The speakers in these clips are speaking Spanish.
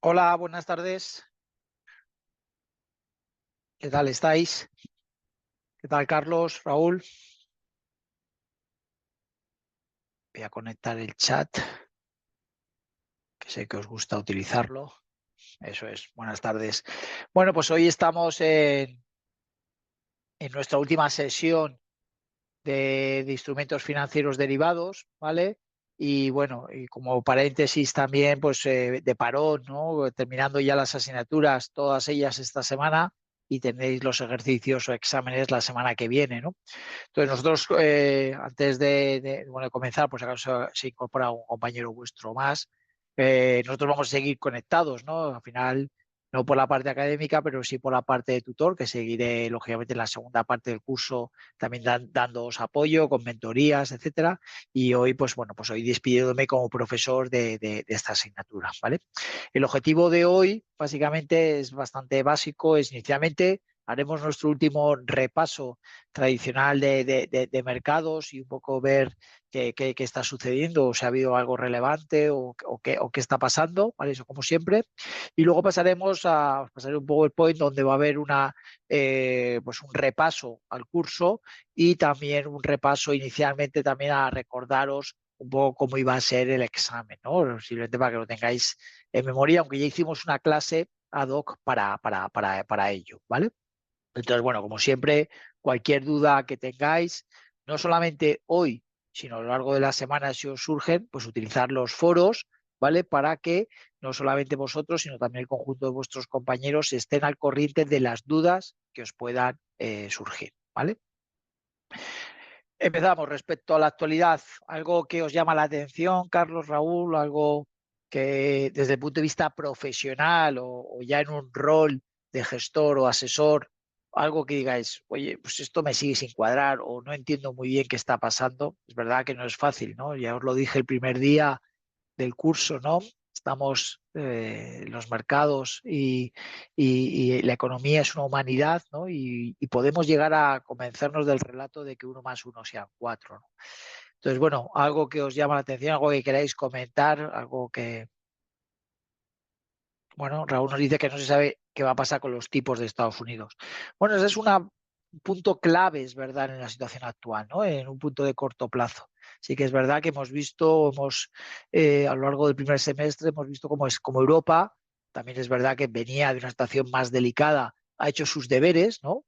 Hola, buenas tardes. ¿Qué tal estáis? ¿Qué tal, Carlos, Raúl? Voy a conectar el chat, que sé que os gusta utilizarlo. Eso es, buenas tardes. Bueno, pues hoy estamos en nuestra última sesión de instrumentos financieros derivados, ¿vale? Y bueno, y como paréntesis también, pues de parón, ¿no? Terminando ya las asignaturas, todas ellas esta semana, y tendréis los ejercicios o exámenes la semana que viene, ¿no? Entonces nosotros, antes bueno, de comenzar, pues acaso se incorpora un compañero vuestro más, nosotros vamos a seguir conectados, ¿no? Al final, no por la parte académica, pero sí por la parte de tutor, que seguiré, lógicamente, en la segunda parte del curso también dándoos apoyo con mentorías, etcétera. Y hoy, pues bueno, pues hoy despidiéndome como profesor de esta asignatura, ¿vale? El objetivo de hoy, básicamente, es bastante básico, es inicialmente haremos nuestro último repaso tradicional de mercados y un poco ver qué está sucediendo, o si ha habido algo relevante o qué está pasando, ¿vale? Eso como siempre. Y luego pasaremos a pasar un PowerPoint donde va a haber pues un repaso al curso y también un repaso inicialmente también a recordaros un poco cómo iba a ser el examen, ¿no? Simplemente para que lo tengáis en memoria, aunque ya hicimos una clase ad hoc para ello, ¿vale? Entonces, bueno, como siempre, cualquier duda que tengáis, no solamente hoy, sino a lo largo de la semana, si os surgen, pues utilizar los foros, ¿vale? Para que no solamente vosotros, sino también el conjunto de vuestros compañeros estén al corriente de las dudas que os puedan surgir, ¿vale? Empezamos respecto a la actualidad. ¿Algo que os llama la atención, Carlos, Raúl? ¿Algo que desde el punto de vista profesional o ya en un rol de gestor o asesor, algo que digáis, oye, pues esto me sigue sin cuadrar o no entiendo muy bien qué está pasando? Es verdad que no es fácil, ¿no? Ya os lo dije el primer día del curso, ¿no? Estamos, los mercados y la economía es una humanidad, ¿no? Y podemos llegar a convencernos del relato de que uno más uno sean cuatro, ¿no? Entonces, bueno, algo que os llama la atención, algo que queráis comentar, algo que, bueno, Raúl nos dice que no se sabe qué va a pasar con los tipos de Estados Unidos. Bueno, ese es un punto clave, es verdad, en la situación actual, ¿no? En un punto de corto plazo. Sí que es verdad que hemos visto, a lo largo del primer semestre, hemos visto como Europa, también es verdad que venía de una situación más delicada, ha hecho sus deberes, ¿no?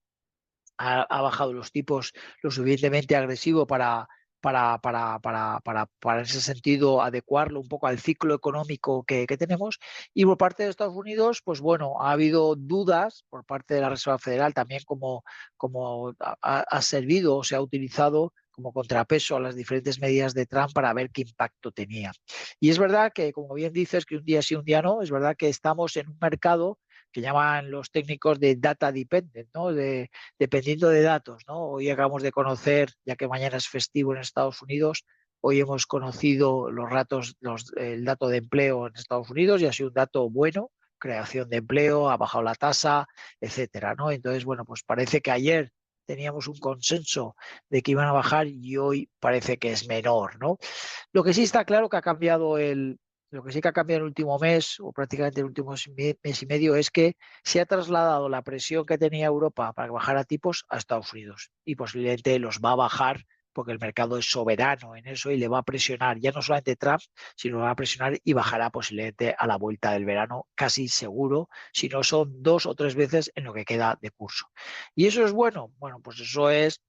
Ha bajado los tipos lo suficientemente agresivo para en ese sentido adecuarlo un poco al ciclo económico que tenemos. Y por parte de Estados Unidos, pues bueno, ha habido dudas por parte de la Reserva Federal también como ha servido o se ha utilizado como contrapeso a las diferentes medidas de Trump para ver qué impacto tenía. Y es verdad que, como bien dices, que un día sí, un día no, es verdad que estamos en un mercado que llaman los técnicos de data dependent, ¿no? Dependiendo de datos, ¿no? Hoy acabamos de conocer, ya que mañana es festivo en Estados Unidos, hoy hemos conocido el dato de empleo en Estados Unidos y ha sido un dato bueno, creación de empleo, ha bajado la tasa, etcétera, ¿no? Entonces, bueno, pues parece que ayer teníamos un consenso de que iban a bajar y hoy parece que es menor, ¿no? Lo que sí está claro que ha cambiado lo que sí que ha cambiado en el último mes, o prácticamente el último mes y medio, es que se ha trasladado la presión que tenía Europa para que bajara tipos a Estados Unidos. Y posiblemente los va a bajar porque el mercado es soberano en eso y le va a presionar, ya no solamente Trump, sino va a presionar y bajará posiblemente a la vuelta del verano, casi seguro, si no son 2 o 3 veces en lo que queda de curso. ¿Y eso es bueno? Bueno, pues eso es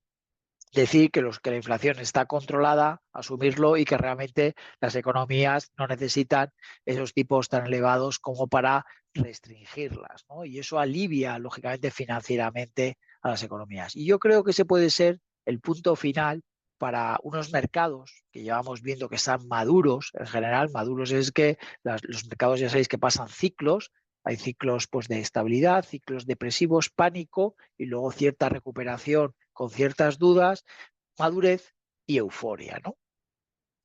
decir que la inflación está controlada, asumirlo y que realmente las economías no necesitan esos tipos tan elevados como para restringirlas, ¿no? Y eso alivia, lógicamente, financieramente a las economías. Y yo creo que ese puede ser el punto final para unos mercados que llevamos viendo que están maduros, en general, maduros es que los mercados ya sabéis que pasan ciclos, hay ciclos pues, de estabilidad, ciclos depresivos, pánico y luego cierta recuperación con ciertas dudas, madurez y euforia, ¿no?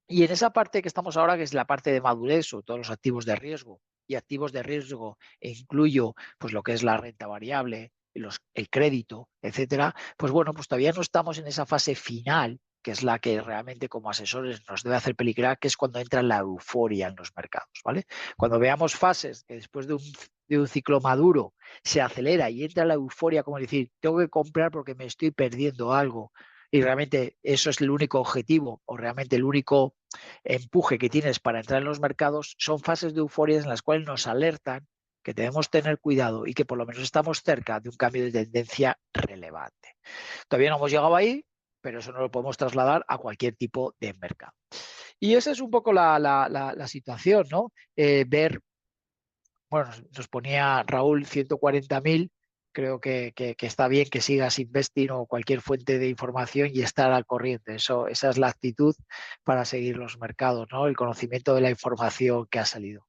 Y en esa parte que estamos ahora, que es la parte de madurez, sobre todo los activos de riesgo, y activos de riesgo, e incluyo pues lo que es la renta variable, el crédito, etcétera, pues bueno, pues todavía no estamos en esa fase final que es la que realmente como asesores nos debe hacer peligrar, que es cuando entra la euforia en los mercados, ¿vale? Cuando veamos fases que después de un ciclo maduro se acelera y entra la euforia, como decir, tengo que comprar porque me estoy perdiendo algo, y realmente eso es el único objetivo o realmente el único empuje que tienes para entrar en los mercados, son fases de euforia en las cuales nos alertan que debemos tener cuidado y que por lo menos estamos cerca de un cambio de tendencia relevante. Todavía no hemos llegado ahí, pero eso no lo podemos trasladar a cualquier tipo de mercado. Y esa es un poco la situación, ¿no? Ver, bueno, nos ponía Raúl 140.000, creo que está bien que sigas Investing o cualquier fuente de información y estar al corriente. Esa es la actitud para seguir los mercados, ¿no? El conocimiento de la información que ha salido.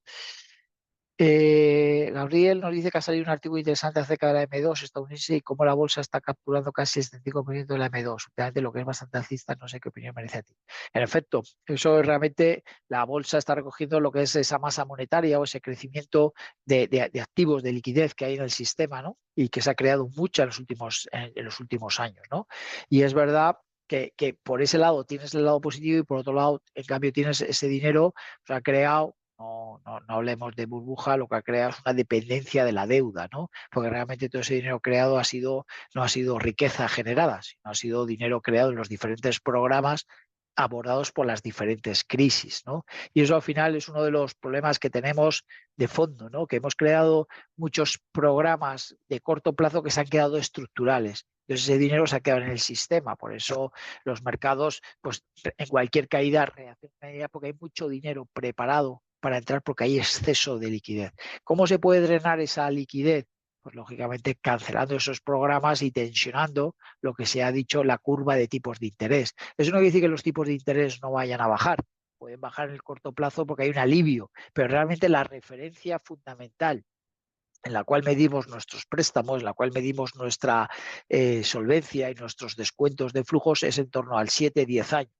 Gabriel nos dice que ha salido un artículo interesante acerca de la M2 estadounidense y cómo la bolsa está capturando casi el 75% de la M2. Últimamente, lo que es bastante alcista, no sé qué opinión merece a ti. En efecto, eso es realmente la bolsa está recogiendo lo que es esa masa monetaria o ese crecimiento de activos, de liquidez que hay en el sistema, ¿no? Y que se ha creado mucha en los últimos años, ¿no? Y es verdad que por ese lado tienes el lado positivo y por otro lado, en cambio, tienes ese dinero, se ha creado. No hablemos de burbuja, lo que ha creado es una dependencia de la deuda, ¿no? Porque realmente todo ese dinero creado no ha sido riqueza generada, sino ha sido dinero creado en los diferentes programas abordados por las diferentes crisis, ¿no? Y eso al final es uno de los problemas que tenemos de fondo, ¿no? Que hemos creado muchos programas de corto plazo que se han quedado estructurales. Entonces ese dinero se ha quedado en el sistema, por eso los mercados, pues en cualquier caída reaccionan porque hay mucho dinero preparado para entrar porque hay exceso de liquidez. ¿Cómo se puede drenar esa liquidez? Pues lógicamente cancelando esos programas y tensionando lo que se ha dicho la curva de tipos de interés. Eso no quiere decir que los tipos de interés no vayan a bajar, pueden bajar en el corto plazo porque hay un alivio, pero realmente la referencia fundamental en la cual medimos nuestros préstamos, en la cual medimos nuestra solvencia y nuestros descuentos de flujos es en torno al 7-10 años.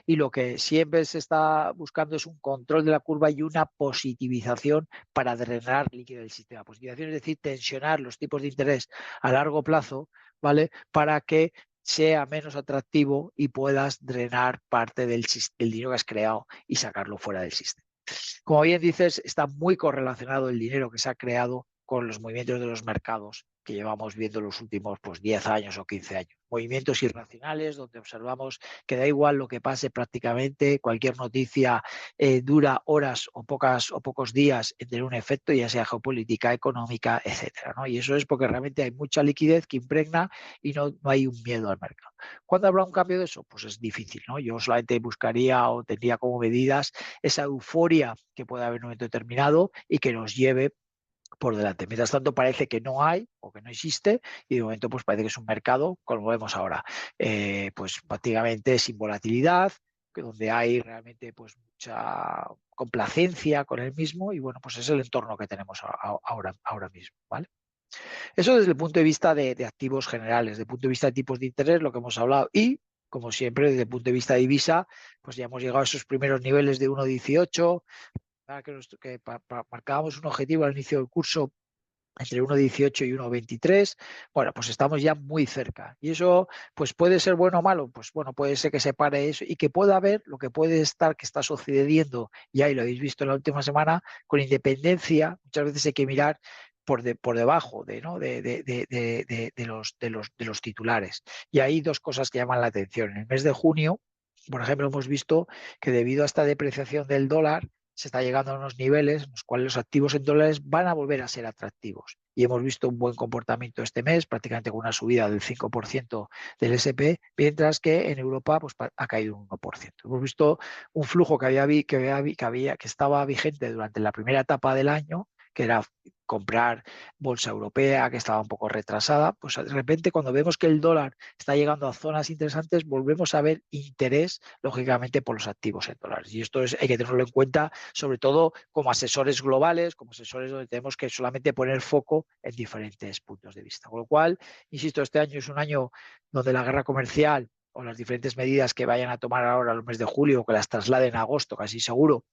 Y lo que siempre se está buscando es un control de la curva y una positivización para drenar líquido del sistema. Positivización es decir, tensionar los tipos de interés a largo plazo, ¿vale? Para que sea menos atractivo y puedas drenar parte del dinero que has creado y sacarlo fuera del sistema. Como bien dices, está muy correlacionado el dinero que se ha creado con los movimientos de los mercados que llevamos viendo los últimos 10 años o 15 años. Movimientos irracionales donde observamos que da igual lo que pase prácticamente, cualquier noticia dura horas o pocos días en tener un efecto, ya sea geopolítica, económica, etcétera, ¿no? Y eso es porque realmente hay mucha liquidez que impregna y no hay un miedo al mercado. ¿Cuándo habrá un cambio de eso? Pues es difícil, ¿no? Yo solamente buscaría o tendría como medidas esa euforia que puede haber en un momento determinado y que nos lleve por delante. Mientras tanto parece que no hay o que no existe y de momento pues parece que es un mercado, como vemos ahora, pues prácticamente sin volatilidad, donde hay realmente pues mucha complacencia con el mismo y bueno, pues es el entorno que tenemos ahora mismo, ¿vale? Eso desde el punto de vista de activos generales, desde el punto de vista de tipos de interés, lo que hemos hablado y como siempre, desde el punto de vista de divisa, pues ya hemos llegado a esos primeros niveles de 1,18, que marcábamos un objetivo al inicio del curso entre 1,18 y 1,23, bueno, pues estamos ya muy cerca. Y eso, pues puede ser bueno o malo, pues bueno, puede ser que se pare eso y que pueda haber lo que puede estar, que está sucediendo, ya y lo habéis visto en la última semana, con independencia, muchas veces hay que mirar por debajo ¿no? de los titulares. Y hay dos cosas que llaman la atención. En el mes de junio, por ejemplo, hemos visto que debido a esta depreciación del dólar, se está llegando a unos niveles en los cuales los activos en dólares van a volver a ser atractivos. Y hemos visto un buen comportamiento este mes, prácticamente con una subida del 5% del S&P, mientras que en Europa pues, ha caído un 1%. Hemos visto un flujo que estaba vigente durante la primera etapa del año, que era comprar bolsa europea, que estaba un poco retrasada, pues de repente cuando vemos que el dólar está llegando a zonas interesantes, volvemos a ver interés, lógicamente, por los activos en dólares. Y esto hay que tenerlo en cuenta, sobre todo como asesores globales, como asesores donde tenemos que solamente poner foco en diferentes puntos de vista. Con lo cual, insisto, este año es un año donde la guerra comercial o las diferentes medidas que vayan a tomar ahora el mes de julio o que las trasladen a agosto, casi seguro,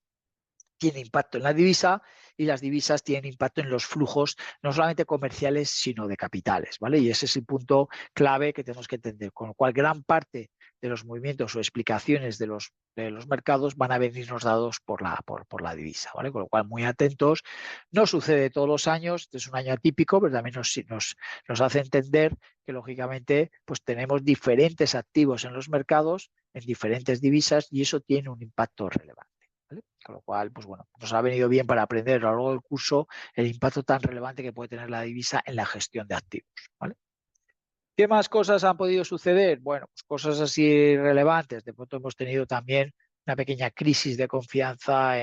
tiene impacto en la divisa y las divisas tienen impacto en los flujos no solamente comerciales sino de capitales, ¿vale? Y ese es el punto clave que tenemos que entender, con lo cual gran parte de los movimientos o explicaciones de los mercados van a venirnos dados por la divisa, ¿vale? Con lo cual, muy atentos. No sucede todos los años, este es un año atípico, pero también nos hace entender que, lógicamente, pues tenemos diferentes activos en los mercados, en diferentes divisas, y eso tiene un impacto relevante. ¿Vale? Con lo cual, pues bueno, nos ha venido bien para aprender a lo largo del curso el impacto tan relevante que puede tener la divisa en la gestión de activos. ¿Vale? ¿Qué más cosas han podido suceder? Bueno, pues cosas así relevantes. De pronto hemos tenido también una pequeña crisis de confianza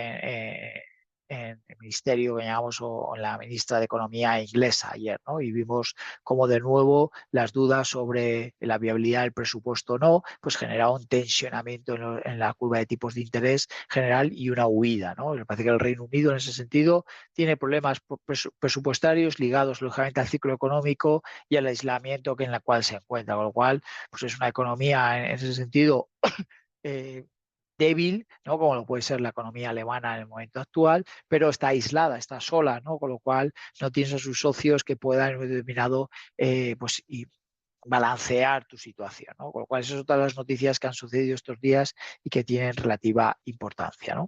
en el ministerio que llamamos o en la ministra de Economía inglesa ayer, ¿no? Y vimos cómo de nuevo las dudas sobre la viabilidad del presupuesto o no, pues generaba un tensionamiento en la curva de tipos de interés general y una huida, ¿no? Me parece que el Reino Unido en ese sentido tiene problemas presupuestarios ligados lógicamente al ciclo económico y al aislamiento en la cual se encuentra, con lo cual pues es una economía en ese sentido eh, débil, ¿no? Como lo puede ser la economía alemana en el momento actual, pero está aislada, está sola, ¿no? Con lo cual no tienes a sus socios que puedan en un determinado pues, y balancear tu situación, ¿no? Con lo cual, esas son todas las noticias que han sucedido estos días y que tienen relativa importancia, ¿no?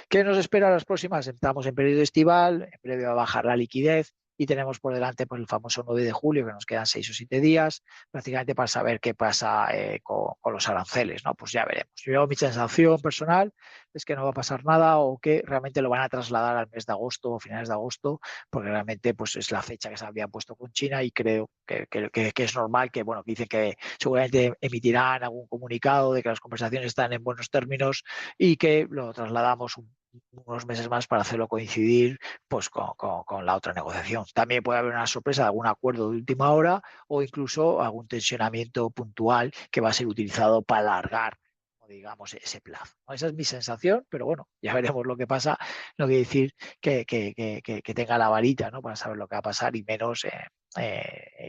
¿Qué nos espera las próximas? Entramos en periodo estival, en breve va a bajar la liquidez y tenemos por delante pues, el famoso 9 de julio, que nos quedan 6 o 7 días, prácticamente para saber qué pasa con los aranceles, ¿no? Pues ya veremos. Yo, mi sensación personal es que no va a pasar nada o que realmente lo van a trasladar al mes de agosto o finales de agosto, porque realmente pues, es la fecha que se había puesto con China y creo que es normal que, bueno, que dicen que seguramente emitirán algún comunicado de que las conversaciones están en buenos términos y que lo trasladamos unos meses más para hacerlo coincidir pues, con la otra negociación. También puede haber una sorpresa de algún acuerdo de última hora o incluso algún tensionamiento puntual que va a ser utilizado para alargar, digamos, ese plazo. Esa es mi sensación, pero bueno, ya veremos lo que pasa. No quiere decir que tenga la varita, ¿no? Para saber lo que va a pasar y menos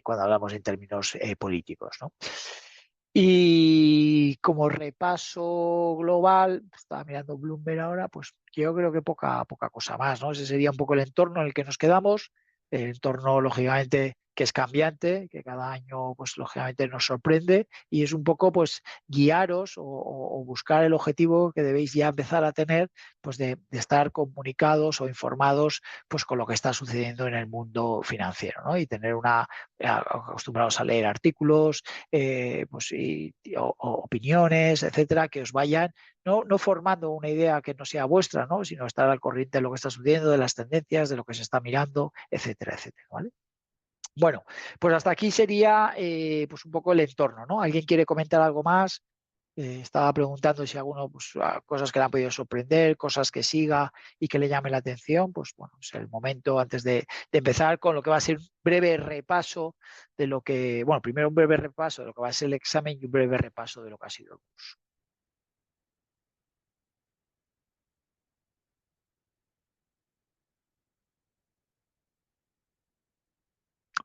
cuando hablamos en términos políticos, ¿no? Y como repaso global, estaba mirando Bloomberg ahora, pues yo creo que poca cosa más, ¿no? Ese sería un poco el entorno en el que nos quedamos, el entorno lógicamente que es cambiante, que cada año pues lógicamente nos sorprende y es un poco pues guiaros o buscar el objetivo que debéis ya empezar a tener pues de estar comunicados o informados pues con lo que está sucediendo en el mundo financiero, ¿no? Y tener acostumbrados a leer artículos, pues, o opiniones, etcétera, que os vayan no formando una idea que no sea vuestra, ¿no? Sino estar al corriente de lo que está sucediendo, de las tendencias, de lo que se está mirando, etcétera, etcétera, ¿vale? Bueno, pues hasta aquí sería pues un poco el entorno, ¿no? ¿Alguien quiere comentar algo más? Estaba preguntando si alguno, pues, cosas que le han podido sorprender, cosas que siga y que le llame la atención, pues bueno, es el momento antes de empezar con lo que va a ser un breve repaso de lo que, bueno, primero un breve repaso de lo que va a ser el examen y un breve repaso de lo que ha sido el curso.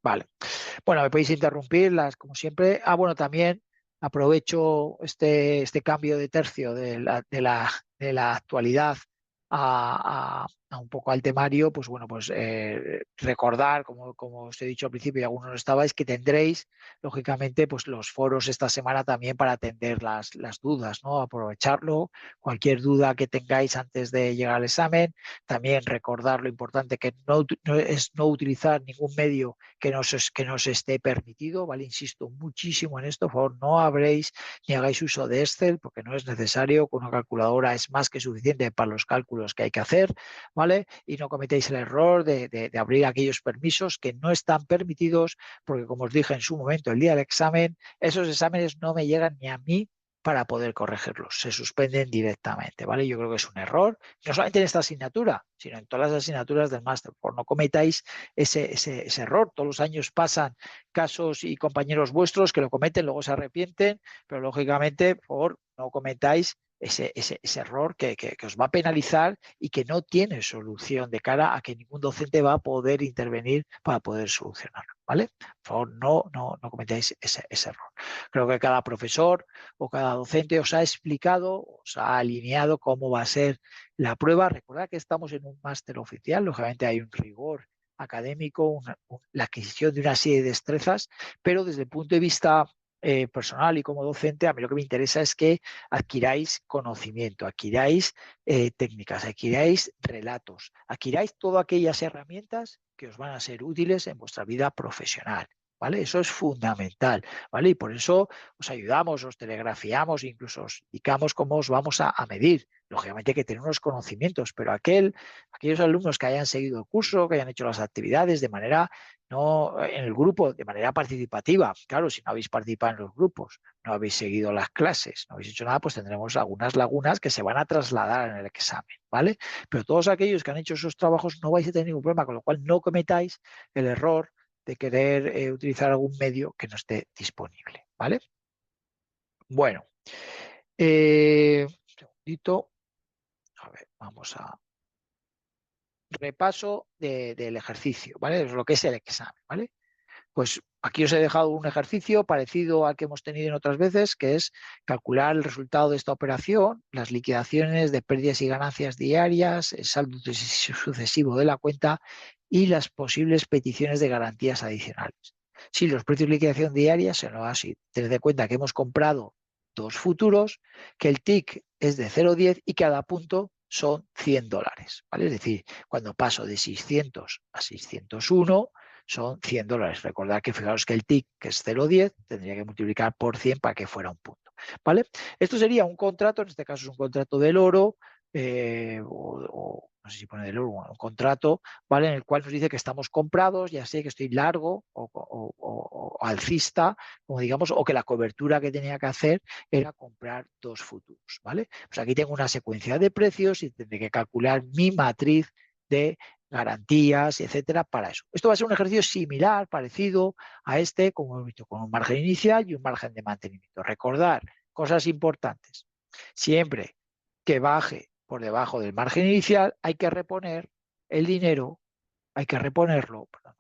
Vale. Bueno, me podéis interrumpir, como siempre. Bueno, también aprovecho este cambio de tercio de la actualidad a un poco al temario, pues bueno, pues recordar, como os he dicho al principio y algunos no estabais, que tendréis, lógicamente, pues los foros esta semana también para atender las dudas, ¿no? Aprovecharlo, cualquier duda que tengáis antes de llegar al examen, también recordar lo importante que no es no utilizar ningún medio que nos esté permitido, ¿vale? Insisto muchísimo en esto, por favor, no abréis ni hagáis uso de Excel porque no es necesario, con una calculadora es más que suficiente para los cálculos que hay que hacer, ¿vale? Y no cometéis el error de abrir aquellos permisos que no están permitidos porque, como os dije en su momento, el día del examen, esos exámenes no me llegan ni a mí para poder corregirlos, se suspenden directamente, ¿vale? Yo creo que es un error, no solamente en esta asignatura, sino en todas las asignaturas del máster. Por no cometáis ese error. Todos los años pasan casos y compañeros vuestros que lo cometen, luego se arrepienten, pero lógicamente, por favor, no cometáis ese error que os va a penalizar y que no tiene solución de cara a que ningún docente va a poder intervenir para poder solucionarlo, ¿vale? Por favor, no cometáis ese error. Creo que cada profesor o cada docente os ha explicado, os ha alineado cómo va a ser la prueba. Recordad que estamos en un máster oficial, lógicamente hay un rigor académico, la adquisición de una serie de destrezas, pero desde el punto de vista personal y como docente, a mí lo que me interesa es que adquiráis conocimiento, adquiráis técnicas, adquiráis relatos, adquiráis todas aquellas herramientas que os van a ser útiles en vuestra vida profesional. ¿Vale? Eso es fundamental, ¿vale? Y por eso os ayudamos, os telegrafiamos, incluso os indicamos cómo os vamos a medir. Lógicamente hay que tener unos conocimientos, pero aquellos alumnos que hayan seguido el curso, que hayan hecho las actividades de manera, no en el grupo, de manera participativa. Claro, si no habéis participado en los grupos, no habéis seguido las clases, no habéis hecho nada, pues tendremos algunas lagunas que se van a trasladar en el examen, ¿vale? Pero todos aquellos que han hecho esos trabajos no vais a tener ningún problema, con lo cual no cometáis el error de querer utilizar algún medio que no esté disponible, ¿vale? Bueno, un segundito. A ver, vamos a repaso del ejercicio, ¿vale? Es lo que es el examen, ¿vale? Pues aquí os he dejado un ejercicio parecido al que hemos tenido en otras veces, que es calcular el resultado de esta operación, las liquidaciones de pérdidas y ganancias diarias, el saldo sucesivo de la cuenta y las posibles peticiones de garantías adicionales. Si los precios de liquidación diaria son así, tened en cuenta que hemos comprado dos futuros, que el TIC es de 0,10 y cada punto son $100, ¿vale? Es decir, cuando paso de 600 a 601 son $100. Recordad que fijaros que el TIC, que es 0,10, tendría que multiplicar por 100 para que fuera un punto, ¿vale? Esto sería un contrato, en este caso es un contrato del oro, o no sé si pone del oro, un contrato, ¿vale? En el cual nos dice que estamos comprados, ya sé que estoy largo o alcista, como digamos, o que la cobertura que tenía que hacer era comprar dos futuros, ¿vale? Pues aquí tengo una secuencia de precios y tendré que calcular mi matriz de garantías, etcétera, para eso. Esto va a ser un ejercicio similar, parecido a este, como he visto, con un margen inicial y un margen de mantenimiento. Recordar cosas importantes. Siempre que baje por debajo del margen inicial, hay que reponer el dinero, hay que reponerlo, perdón,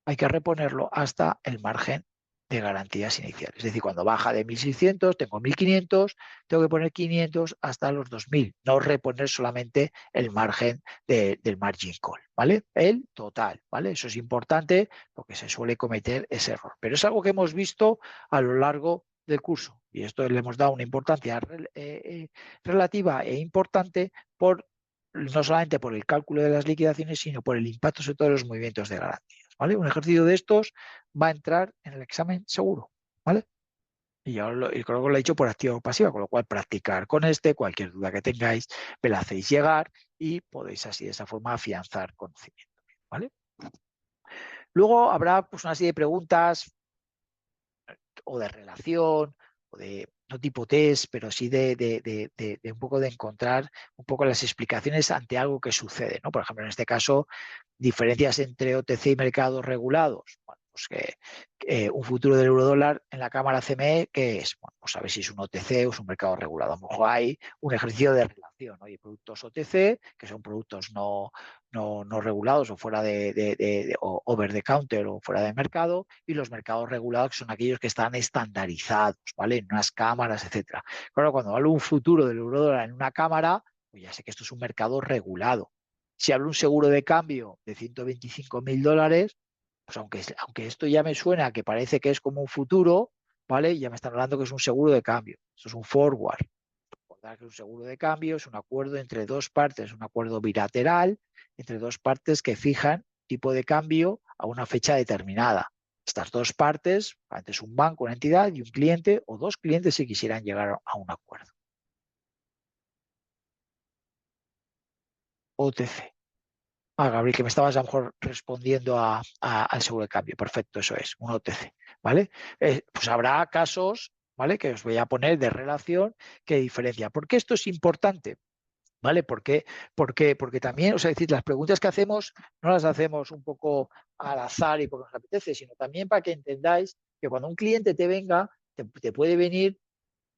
hay que reponerlo hasta el margen de garantías iniciales. Es decir, cuando baja de 1.600, tengo 1.500, tengo que poner 500 hasta los 2.000, no reponer solamente el margen del margin call, ¿vale? El total, ¿vale? Eso es importante porque se suele cometer ese error. Pero es algo que hemos visto a lo largo del curso y esto le hemos dado una importancia relativa e importante no solamente por el cálculo de las liquidaciones, sino por el impacto sobre todo de los movimientos de garantías, ¿vale? Un ejercicio de estos va a entrar en el examen seguro, ¿vale? Y creo que lo he dicho por activa o pasiva, con lo cual practicar con cualquier duda que tengáis, me la hacéis llegar y podéis así de esa forma afianzar conocimiento, ¿vale? Luego habrá pues una serie de preguntas o de relación, o de, no tipo test, pero sí de un poco de encontrar un poco las explicaciones ante algo que sucede, ¿no? Por ejemplo, en este caso, diferencias entre OTC y mercados regulados. Bueno, pues que un futuro del eurodólar en la cámara CME, ¿qué es? Bueno, pues a ver si es un OTC o es un mercado regulado. A lo mejor hay un ejercicio de relación, ¿no? Hay productos OTC, que son productos no regulados o fuera o over the counter o fuera de mercado, y los mercados regulados que son aquellos que están estandarizados, ¿vale? En unas cámaras, etcétera. Claro, cuando hablo de un futuro del eurodólar en una cámara, pues ya sé que esto es un mercado regulado. Si hablo de un seguro de cambio de $125.000, pues aunque esto ya me suena que parece que es como un futuro, ¿vale? Ya me están hablando que es un seguro de cambio. Eso es un forward. Recordar que un seguro de cambio es un acuerdo entre dos partes, un acuerdo bilateral entre dos partes que fijan tipo de cambio a una fecha determinada. Estas dos partes, antes un banco, una entidad y un cliente o dos clientes si quisieran llegar a un acuerdo. OTC. Gabriel, que me estabas a lo mejor respondiendo al seguro de cambio. Perfecto, eso es, un OTC, ¿vale? Pues habrá casos, ¿vale? Que os voy a poner de relación que diferencia. ¿Por qué esto es importante? ¿Vale? Porque también, o sea, es decir, las preguntas que hacemos no las hacemos un poco al azar y porque nos apetece, sino también para que entendáis que cuando un cliente te venga, te puede venir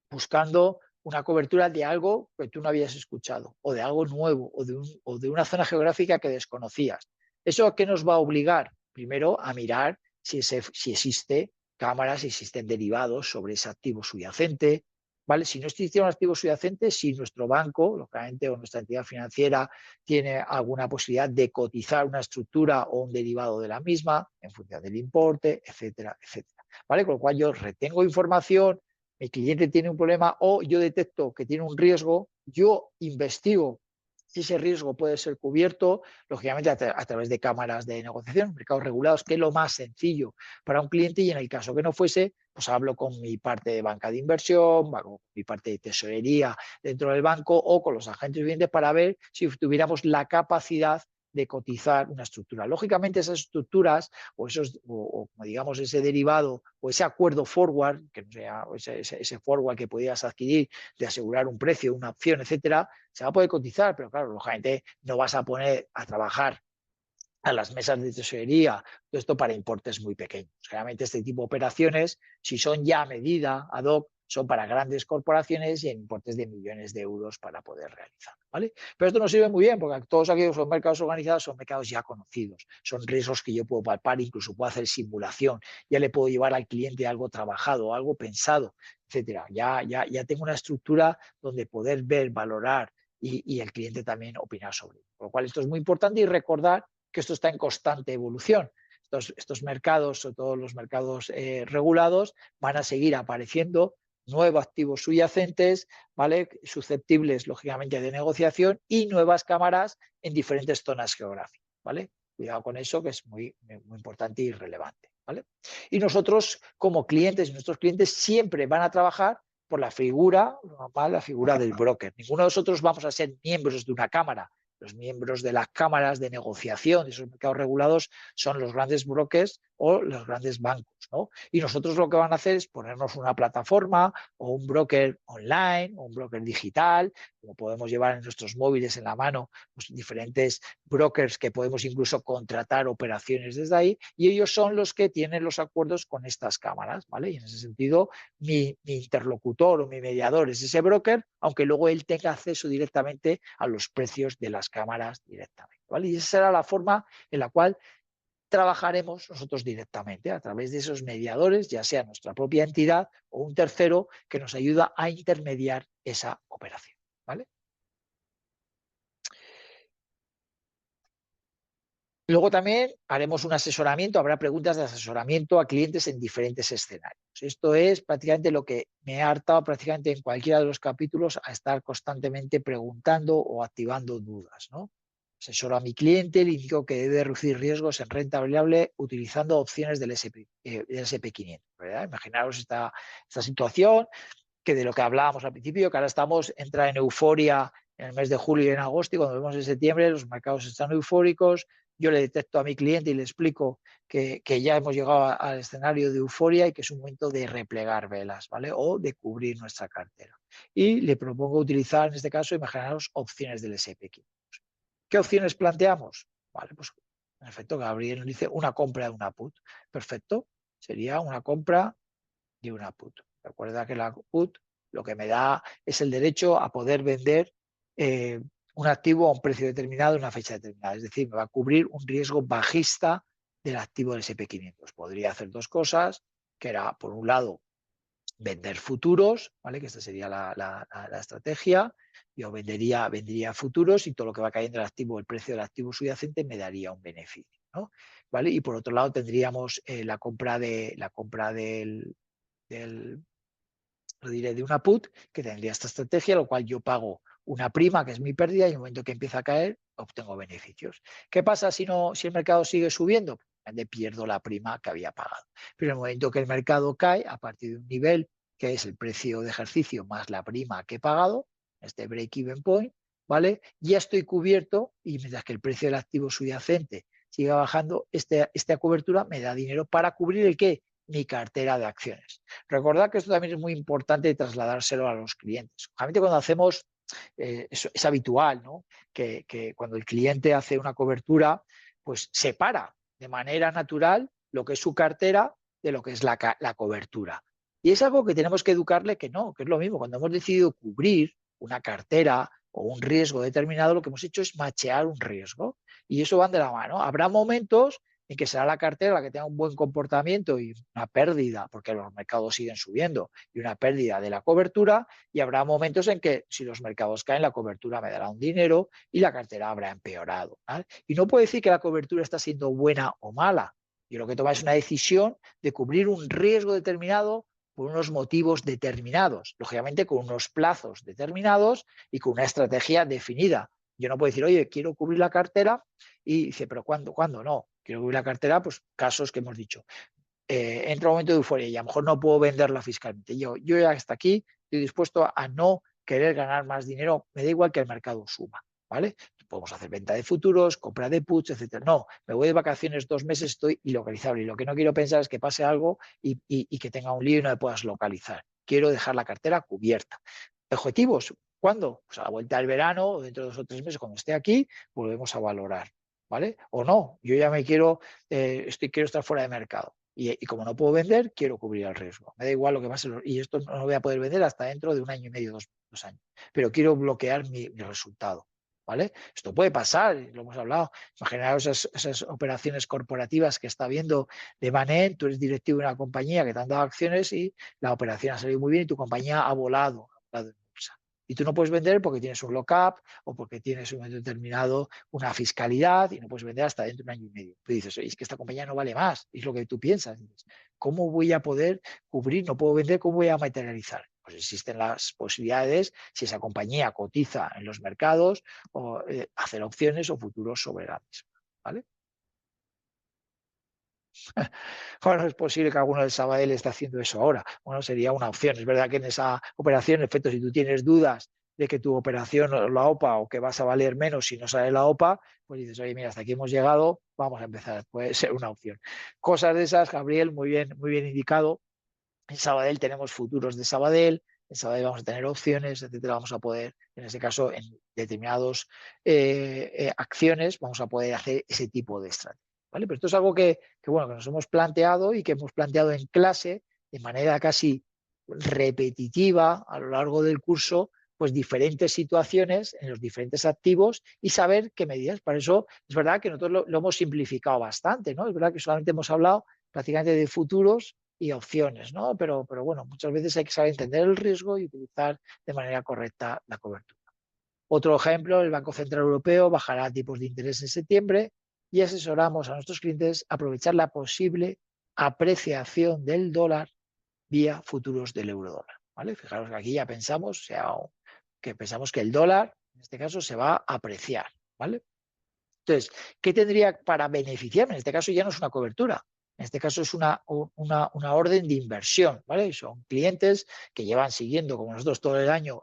buscando una cobertura de algo que tú no habías escuchado, o de algo nuevo, o de una zona geográfica que desconocías. ¿Eso a qué nos va a obligar? Primero, a mirar si existe cámaras, si existen derivados sobre ese activo subyacente, ¿vale? Si no existiera un activo subyacente, si nuestro banco, lógicamente, o nuestra entidad financiera tiene alguna posibilidad de cotizar una estructura o un derivado de la misma en función del importe, etcétera, etcétera. ¿vale? Con lo cual yo retengo información, mi cliente tiene un problema o yo detecto que tiene un riesgo, yo investigo si ese riesgo puede ser cubierto, lógicamente a través de cámaras de negociación, mercados regulados, que es lo más sencillo para un cliente, y en el caso que no fuese, pues hablo con mi parte de banca de inversión, con mi parte de tesorería dentro del banco o con los agentes vivientes para ver si tuviéramos la capacidad de cotizar una estructura. Lógicamente esas estructuras o esos, o digamos ese derivado o ese acuerdo forward, que no sea ese forward que podías adquirir de asegurar un precio, una opción, etcétera, se va a poder cotizar, pero claro, lógicamente no vas a poner a trabajar a las mesas de tesorería, todo esto para importes muy pequeños. Generalmente este tipo de operaciones, si son ya a medida, ad hoc, son para grandes corporaciones y en importes de millones de euros para poder realizar, ¿vale? Pero esto nos sirve muy bien porque todos aquellos son mercados organizados, son mercados ya conocidos, son riesgos que yo puedo palpar, incluso puedo hacer simulación, ya le puedo llevar al cliente algo trabajado, algo pensado, etcétera. Ya tengo una estructura donde poder ver, valorar y el cliente también opinar sobre ello. Por lo cual esto es muy importante y recordar que esto está en constante evolución. Estos mercados, sobre todo los mercados regulados, van a seguir apareciendo nuevos activos subyacentes, ¿vale? Susceptibles, lógicamente, de negociación y nuevas cámaras en diferentes zonas geográficas, ¿vale? Cuidado con eso, que es muy importante y relevante, ¿vale? Y nosotros, como clientes, nuestros clientes siempre van a trabajar por la figura normal, la figura del broker. Ninguno de nosotros vamos a ser miembros de una cámara. Los miembros de las cámaras de negociación de esos mercados regulados son los grandes brokers o los grandes bancos, ¿no? Y nosotros lo que van a hacer es ponernos una plataforma o un broker online o un broker digital, como podemos llevar en nuestros móviles en la mano, pues diferentes brokers que podemos incluso contratar operaciones desde ahí, y ellos son los que tienen los acuerdos con estas cámaras, ¿vale? Y en ese sentido, mi interlocutor o mi mediador es ese broker, aunque luego él tenga acceso directamente a los precios de las cámaras directamente, ¿vale? Y esa será la forma en la cual trabajaremos nosotros directamente a través de esos mediadores, ya sea nuestra propia entidad o un tercero que nos ayuda a intermediar esa operación, ¿vale? Luego también haremos un asesoramiento, habrá preguntas de asesoramiento a clientes en diferentes escenarios. Esto es prácticamente lo que me ha hartado prácticamente en cualquiera de los capítulos, a estar constantemente preguntando o activando dudas, ¿no? Asesoro a mi cliente, le indico que debe reducir riesgos en renta variable utilizando opciones del SP500, ¿verdad? Imaginaros esta situación, que de lo que hablábamos al principio, que ahora entra en euforia en el mes de julio y en agosto, y cuando vemos en septiembre los mercados están eufóricos, yo le detecto a mi cliente y le explico que ya hemos llegado al escenario de euforia y que es un momento de replegar velas, ¿vale? O de cubrir nuestra cartera. Y le propongo utilizar, en este caso, imaginaros opciones del SP500. ¿Qué opciones planteamos? Vale, pues en efecto, Gabriel nos dice una compra de una put. Perfecto, sería una compra de una put. Recuerda que la put lo que me da es el derecho a poder vender un activo a un precio determinado en una fecha determinada. Es decir, me va a cubrir un riesgo bajista del activo del SP500. Podría hacer dos cosas, que era, por un lado, vender futuros, ¿vale? Que esta sería la estrategia. Yo vendería futuros y todo lo que va cayendo el activo, el precio del activo subyacente me daría un beneficio, ¿no? ¿Vale? Y por otro lado tendríamos la compra del, lo diré, de una put, que tendría esta estrategia, lo cual yo pago una prima, que es mi pérdida, y en el momento que empieza a caer, obtengo beneficios. ¿Qué pasa si el mercado sigue subiendo? Pierdo la prima que había pagado. Pero en el momento que el mercado cae, a partir de un nivel que es el precio de ejercicio más la prima que he pagado, este break-even point, ¿vale? Ya estoy cubierto, y mientras que el precio del activo subyacente siga bajando, esta cobertura me da dinero para cubrir el qué, mi cartera de acciones. Recordad que esto también es muy importante trasladárselo a los clientes. Realmente cuando hacemos, es habitual, ¿no? Que cuando el cliente hace una cobertura, pues separa de manera natural lo que es su cartera de lo que es la cobertura. Y es algo que tenemos que educarle que no, que es lo mismo. Cuando hemos decidido cubrir una cartera o un riesgo determinado, lo que hemos hecho es machear un riesgo. Y eso van de la mano. Habrá momentos en que será la cartera la que tenga un buen comportamiento y una pérdida, porque los mercados siguen subiendo, y una pérdida de la cobertura, y habrá momentos en que si los mercados caen, la cobertura me dará un dinero y la cartera habrá empeorado, ¿vale? Y no puedo decir que la cobertura está siendo buena o mala, Yo lo que tomo es una decisión de cubrir un riesgo determinado por unos motivos determinados, lógicamente con unos plazos determinados y con una estrategia definida. Yo no puedo decir, oye, quiero cubrir la cartera y dice, pero ¿cuándo? ¿Cuándo? No, quiero cubrir la cartera, pues casos que hemos dicho. Entra un momento de euforia y a lo mejor no puedo venderla fiscalmente. Yo ya hasta aquí estoy dispuesto a no querer ganar más dinero, me da igual que el mercado suba, ¿vale? Podemos hacer venta de futuros, compra de puts, etcétera. No, me voy de vacaciones 2 meses, estoy ilocalizable y lo que no quiero pensar es que pase algo y que tenga un lío y no me puedas localizar. Quiero dejar la cartera cubierta. Objetivos, ¿cuándo? Pues a la vuelta del verano o dentro de 2 o 3 meses cuando esté aquí, volvemos a valorar, ¿vale? O no, yo ya me quiero, quiero estar fuera de mercado. Y como no puedo vender, quiero cubrir el riesgo. Me da igual lo que pase. Y esto no lo voy a poder vender hasta dentro de 1 año y medio, 2 años. Pero quiero bloquear mi resultado. ¿Vale? Esto puede pasar, lo hemos hablado. Imaginaos esas operaciones corporativas que está viendo de Manet, tú eres directivo de una compañía que te han dado acciones y la operación ha salido muy bien y tu compañía ha volado en bolsa. Y tú no puedes vender porque tienes un lock-up o porque tienes un momento determinado una fiscalidad y no puedes vender hasta dentro de 1 año y medio. Tú dices, oye, es que esta compañía no vale más, es lo que tú piensas. Dices, ¿cómo voy a poder cubrir? No puedo vender, ¿cómo voy a materializar? Pues existen las posibilidades si esa compañía cotiza en los mercados o hacer opciones o futuros sobre la misma. ¿Vale? Bueno, es posible que alguno del Sabadell esté haciendo eso ahora. Bueno, sería una opción. Es verdad que en esa operación, en efecto, si tú tienes dudas de que tu operación, la OPA, o que vas a valer menos si no sale la OPA, pues dices, oye, mira, hasta aquí hemos llegado, vamos a empezar. Puede ser una opción. Cosas de esas, Gabriel, muy bien indicado. En Sabadell tenemos futuros de Sabadell, en Sabadell vamos a tener opciones, etcétera. Vamos a poder, en este caso, en determinadas acciones, vamos a poder hacer ese tipo de estrategia. ¿Vale? Pero esto es algo bueno, que nos hemos planteado y que hemos planteado en clase de manera casi repetitiva a lo largo del curso, pues diferentes situaciones en los diferentes activos y saber qué medidas. Para eso es verdad que nosotros lo hemos simplificado bastante, ¿no? Es verdad que solamente hemos hablado prácticamente de futuros y opciones, ¿no? Pero bueno, muchas veces hay que saber entender el riesgo y utilizar de manera correcta la cobertura. Otro ejemplo, el Banco Central Europeo bajará tipos de interés en septiembre y asesoramos a nuestros clientes a aprovechar la posible apreciación del dólar vía futuros del euro dólar. ¿Vale? Fijaros que aquí ya pensamos, que pensamos que el dólar, en este caso, se va a apreciar. ¿Vale? Entonces, ¿qué tendría para beneficiarme? En este caso ya no es una cobertura, en este caso es una orden de inversión, ¿vale? Son clientes que llevan siguiendo, como nosotros, todo el año,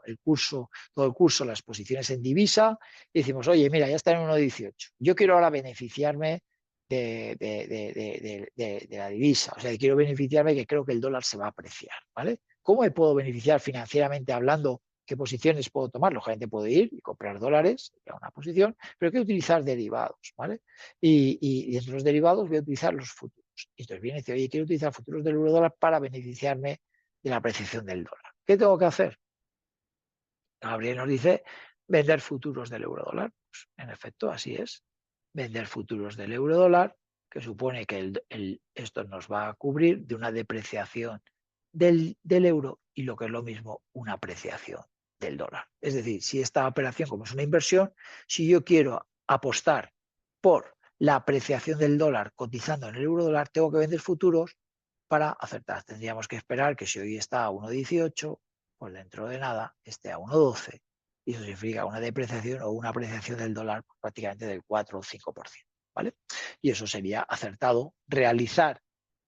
todo el curso, las posiciones en divisa, y decimos, oye, mira, ya está en 1,18. Yo quiero ahora beneficiarme de la divisa, o sea, quiero beneficiarme que creo que el dólar se va a apreciar, ¿vale? ¿Cómo me puedo beneficiar financieramente hablando? ¿Qué posiciones puedo tomar? Lógicamente puedo ir y comprar dólares, a una posición, pero quiero utilizar derivados, ¿vale? Y dentro de los derivados voy a utilizar los futuros. Y entonces viene y dice, oye, quiero utilizar futuros del euro dólar para beneficiarme de la apreciación del dólar. ¿Qué tengo que hacer? Gabriel nos dice vender futuros del euro dólar. Pues, en efecto, así es. Vender futuros del euro dólar, que supone que esto nos va a cubrir de una depreciación del euro y lo que es lo mismo, una apreciación del dólar. Es decir, si esta operación, como es una inversión, si yo quiero apostar por la apreciación del dólar cotizando en el euro dólar, tengo que vender futuros para acertar. Tendríamos que esperar que si hoy está a 1,18, pues dentro de nada esté a 1,12. Y eso significa una depreciación o una apreciación del dólar prácticamente del 4 o 5%. ¿Vale? Y eso sería acertado realizar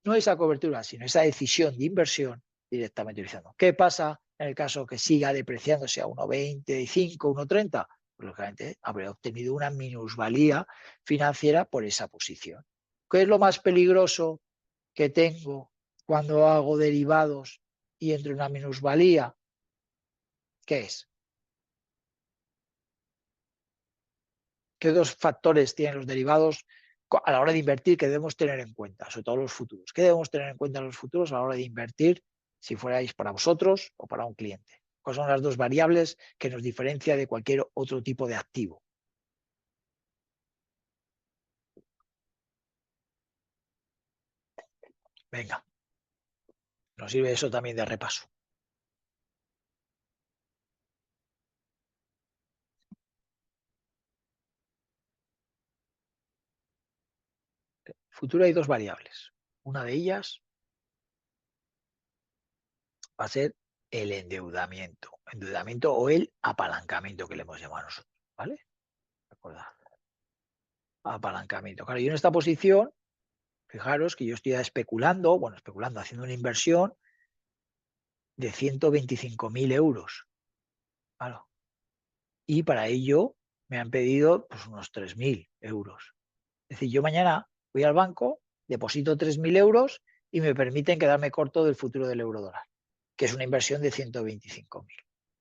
no esa cobertura, sino esa decisión de inversión directamente utilizando. ¿Qué pasa en el caso que siga depreciándose a 1,25, 1,30? Pues lógicamente habré obtenido una minusvalía financiera por esa posición. ¿Qué es lo más peligroso que tengo cuando hago derivados y entro en una minusvalía? ¿Qué es? ¿Qué dos factores tienen los derivados a la hora de invertir que debemos tener en cuenta? Sobre todo los futuros. ¿Qué debemos tener en cuenta en los futuros a la hora de invertir si fuerais para vosotros o para un cliente? ¿Cuáles son las dos variables que nos diferencia de cualquier otro tipo de activo? Venga, nos sirve eso también de repaso. Futuro hay dos variables. Una de ellas va a ser el endeudamiento o el apalancamiento que le hemos llamado nosotros, ¿vale? Recordad, apalancamiento. Claro, yo en esta posición, fijaros que yo estoy especulando, haciendo una inversión de 125.000 euros. Claro. Y para ello me han pedido pues, unos 3.000 euros. Es decir, yo mañana voy al banco, deposito 3.000 euros y me permiten quedarme corto del futuro del euro dólar, que es una inversión de 125.000.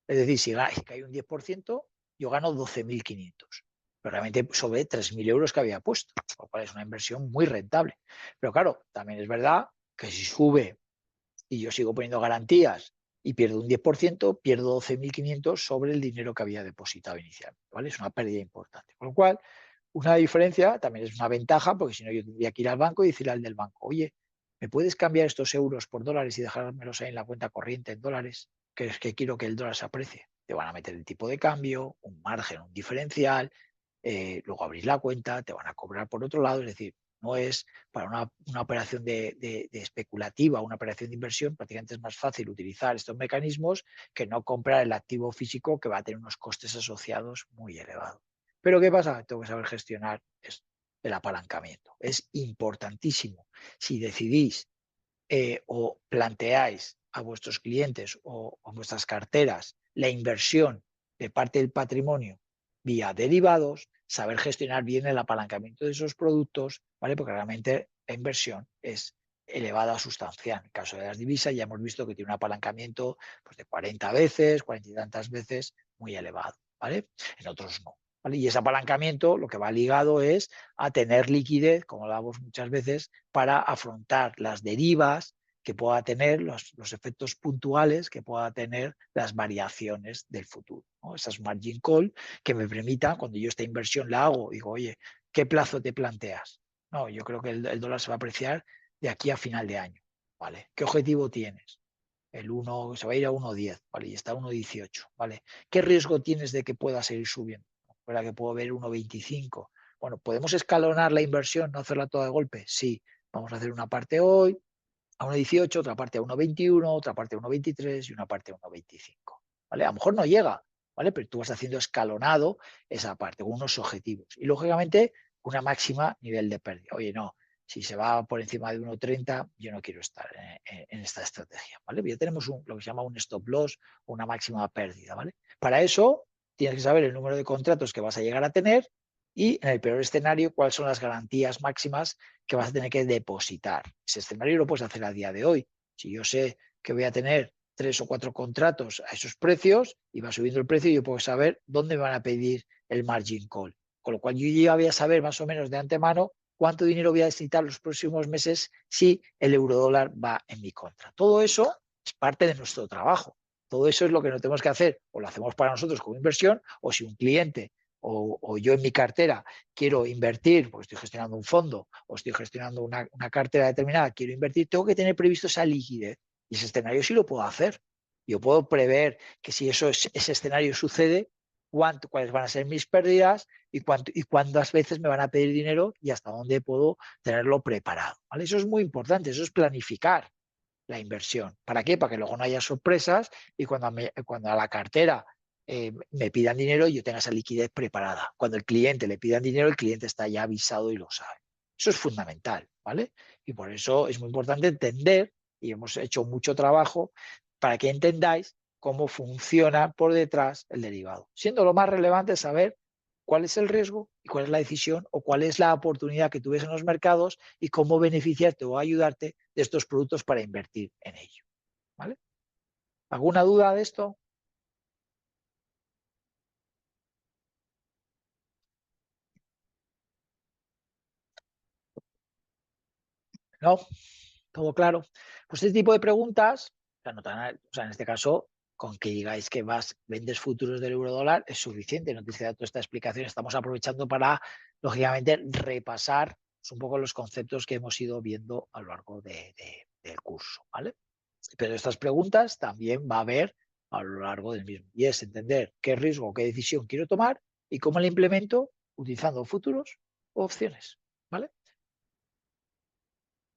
Es decir, si cae un 10%, yo gano 12.500. Pero realmente sobre 3.000 euros que había puesto, lo cual es una inversión muy rentable. Pero claro, también es verdad que si sube y yo sigo poniendo garantías y pierdo un 10%, pierdo 12.500 sobre el dinero que había depositado inicialmente. ¿Vale? Es una pérdida importante. Con lo cual, una diferencia también es una ventaja, porque si no yo tendría que ir al banco y decirle al del banco, oye, ¿me puedes cambiar estos euros por dólares y dejármelos ahí en la cuenta corriente en dólares? Que es que quiero que el dólar se aprecie. Te van a meter el tipo de cambio, un margen, un diferencial, luego abrís la cuenta, te van a cobrar por otro lado, es decir, no es para una operación de especulativa, una operación de inversión, prácticamente es más fácil utilizar estos mecanismos que no comprar el activo físico que va a tener unos costes asociados muy elevados. Pero ¿qué pasa? Tengo que saber gestionar el apalancamiento. Es importantísimo. Si decidís o planteáis a vuestros clientes o a vuestras carteras la inversión de parte del patrimonio vía derivados, saber gestionar bien el apalancamiento de esos productos, ¿vale? Porque realmente la inversión es elevada o sustancial. En el caso de las divisas ya hemos visto que tiene un apalancamiento pues, de 40 veces, 40 y tantas veces, muy elevado, ¿vale? En otros no. ¿Vale? Y ese apalancamiento lo que va ligado es a tener liquidez, como hablamos muchas veces, para afrontar las derivas que pueda tener, los efectos puntuales que pueda tener las variaciones del futuro, ¿no? Esas margin call que me permitan, cuando yo esta inversión la hago, digo, oye, ¿qué plazo te planteas? No, yo creo que el dólar se va a apreciar de aquí a final de año, ¿vale? ¿Qué objetivo tienes? El 1 se va a ir a 1,10, ¿vale? Y está a 1,18, ¿vale? ¿Qué riesgo tienes de que pueda seguir subiendo? ¿Verdad que puedo ver 1,25? Bueno, ¿podemos escalonar la inversión, no hacerla toda de golpe? Sí, vamos a hacer una parte hoy, a 1,18, otra parte a 1,21, otra parte a 1,23 y una parte a 1,25. ¿Vale? A lo mejor no llega, ¿vale? Pero tú vas haciendo escalonado esa parte con unos objetivos. Y lógicamente una máxima nivel de pérdida. Oye, no, si se va por encima de 1,30, yo no quiero estar en esta estrategia, ¿vale? Ya tenemos lo que se llama un stop loss o una máxima pérdida, ¿vale? Para eso tienes que saber el número de contratos que vas a llegar a tener y, en el peor escenario, cuáles son las garantías máximas que vas a tener que depositar. Ese escenario lo puedes hacer a día de hoy. Si yo sé que voy a tener 3 o 4 contratos a esos precios y va subiendo el precio, yo puedo saber dónde me van a pedir el margin call. Con lo cual yo ya voy a saber más o menos de antemano cuánto dinero voy a necesitar los próximos meses si el eurodólar va en mi contra. Todo eso es parte de nuestro trabajo. Todo eso es lo que no tenemos que hacer. O lo hacemos para nosotros como inversión, o si un cliente o yo en mi cartera quiero invertir, porque estoy gestionando un fondo o estoy gestionando una cartera determinada, quiero invertir, tengo que tener previsto esa liquidez. Y ese escenario sí lo puedo hacer. Yo puedo prever que si ese escenario sucede, cuáles van a ser mis pérdidas y cuántas veces me van a pedir dinero y hasta dónde puedo tenerlo preparado. ¿Vale? Eso es muy importante, eso es planificar la inversión. ¿Para qué? Para que luego no haya sorpresas y cuando a la cartera me pidan dinero yo tenga esa liquidez preparada. Cuando el cliente le pidan dinero, el cliente está ya avisado y lo sabe. Eso es fundamental, ¿vale? Y por eso es muy importante entender, y hemos hecho mucho trabajo para que entendáis cómo funciona por detrás el derivado. Siendo lo más relevante saber cuál es el riesgo y cuál es la decisión o cuál es la oportunidad que tú ves en los mercados y cómo beneficiarte o ayudarte de estos productos para invertir en ello. ¿Vale? ¿Alguna duda de esto? ¿No? ¿Todo claro? Pues este tipo de preguntas, o sea, en este caso, con que digáis que vendes futuros del euro dólar es suficiente, no tienes que dar toda esta explicación. Estamos aprovechando para, lógicamente, repasar un poco los conceptos que hemos ido viendo a lo largo del curso, ¿vale? Pero estas preguntas también va a haber a lo largo del mismo. Y es entender qué riesgo, qué decisión quiero tomar y cómo la implemento utilizando futuros o opciones, ¿vale?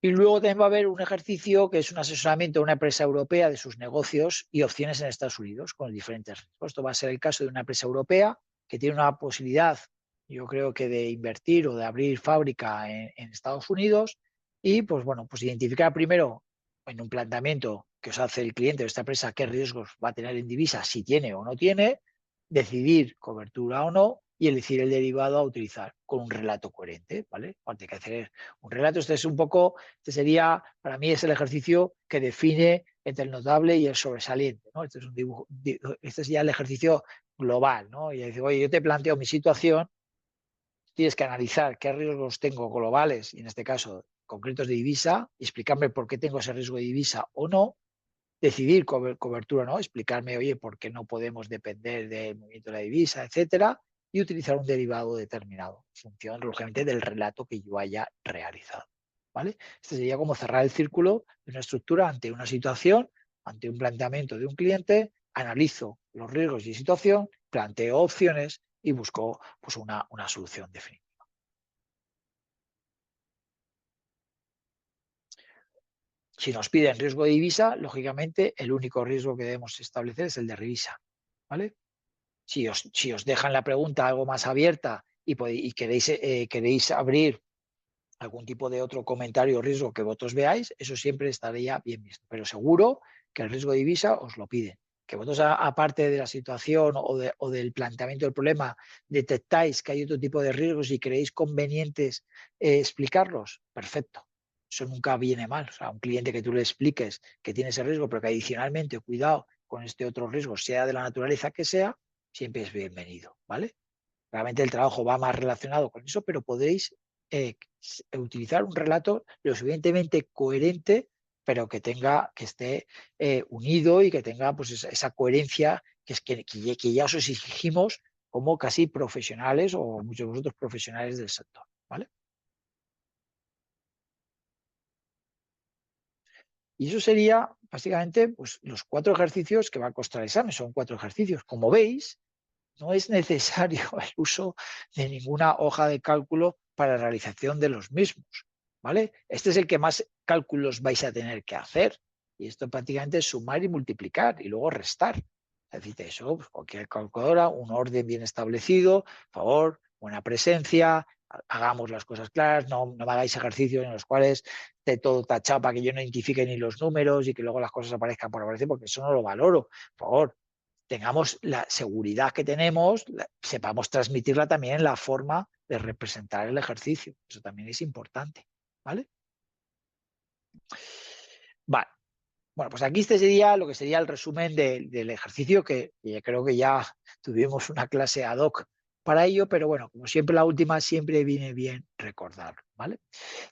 Y luego también va a haber un ejercicio que es un asesoramiento de una empresa europea de sus negocios y opciones en Estados Unidos con diferentes riesgos. Esto va a ser el caso de una empresa europea que tiene una posibilidad, yo creo que de invertir o de abrir fábrica en Estados Unidos y, pues bueno, pues identificar primero en un planteamiento que os hace el cliente de esta empresa qué riesgos va a tener en divisa, si tiene o no tiene, decidir cobertura o no y elegir el derivado a utilizar con un relato coherente, ¿vale? Aparte que hacer un relato, este es un poco, este sería, para mí es el ejercicio que define entre el notable y el sobresaliente, ¿no? Este es un dibujo, este sería el ejercicio global, ¿no? Y decir, oye, yo te planteo mi situación, tienes que analizar qué riesgos tengo globales, y en este caso concretos de divisa, y explicarme por qué tengo ese riesgo de divisa o no, decidir cobertura o no, explicarme, oye, por qué no podemos depender del movimiento de la divisa, etcétera, y utilizar un derivado determinado, en función, lógicamente, del relato que yo haya realizado. ¿Vale? Este sería como cerrar el círculo de una estructura ante una situación, ante un planteamiento de un cliente, analizo los riesgos y situación, planteo opciones y busco pues, una solución definitiva. Si nos piden riesgo de divisa, lógicamente el único riesgo que debemos establecer es el de divisa. ¿Vale? Si os dejan la pregunta algo más abierta y queréis abrir algún tipo de otro comentario o riesgo que vosotros veáis, eso siempre estaría bien visto. Pero seguro que el riesgo de divisa os lo piden. Que vosotros, aparte de la situación o del planteamiento del problema, detectáis que hay otro tipo de riesgos y creéis convenientes explicarlos, perfecto. Eso nunca viene mal. O sea, un cliente que tú le expliques que tiene ese riesgo, pero que adicionalmente, cuidado con este otro riesgo, sea de la naturaleza que sea, siempre es bienvenido, ¿vale? Realmente el trabajo va más relacionado con eso, pero podéis utilizar un relato lo suficientemente coherente, pero que esté unido y que tenga pues, esa coherencia que ya os exigimos como casi profesionales o muchos de vosotros profesionales del sector. ¿Vale? Y eso sería básicamente pues, los 4 ejercicios que va a costar el examen. Son 4 ejercicios. Como veis, no es necesario el uso de ninguna hoja de cálculo para la realización de los mismos, ¿vale? Este es el que más cálculos vais a tener que hacer. Y esto prácticamente es sumar y multiplicar y luego restar. Es decir, eso, pues cualquier calculadora, un orden bien establecido, por favor, buena presencia, hagamos las cosas claras, no me hagáis ejercicios en los cuales esté todo tachado para que yo no identifique ni los números y que luego las cosas aparezcan por aparecer, porque eso no lo valoro. Por favor, tengamos la seguridad que tenemos, sepamos transmitirla también en la forma de representar el ejercicio. Eso también es importante. ¿Vale? Vale. Bueno, pues aquí este sería lo que sería el resumen del ejercicio, que creo que ya tuvimos una clase ad hoc para ello, pero bueno, como siempre la última siempre viene bien recordarlo, ¿vale?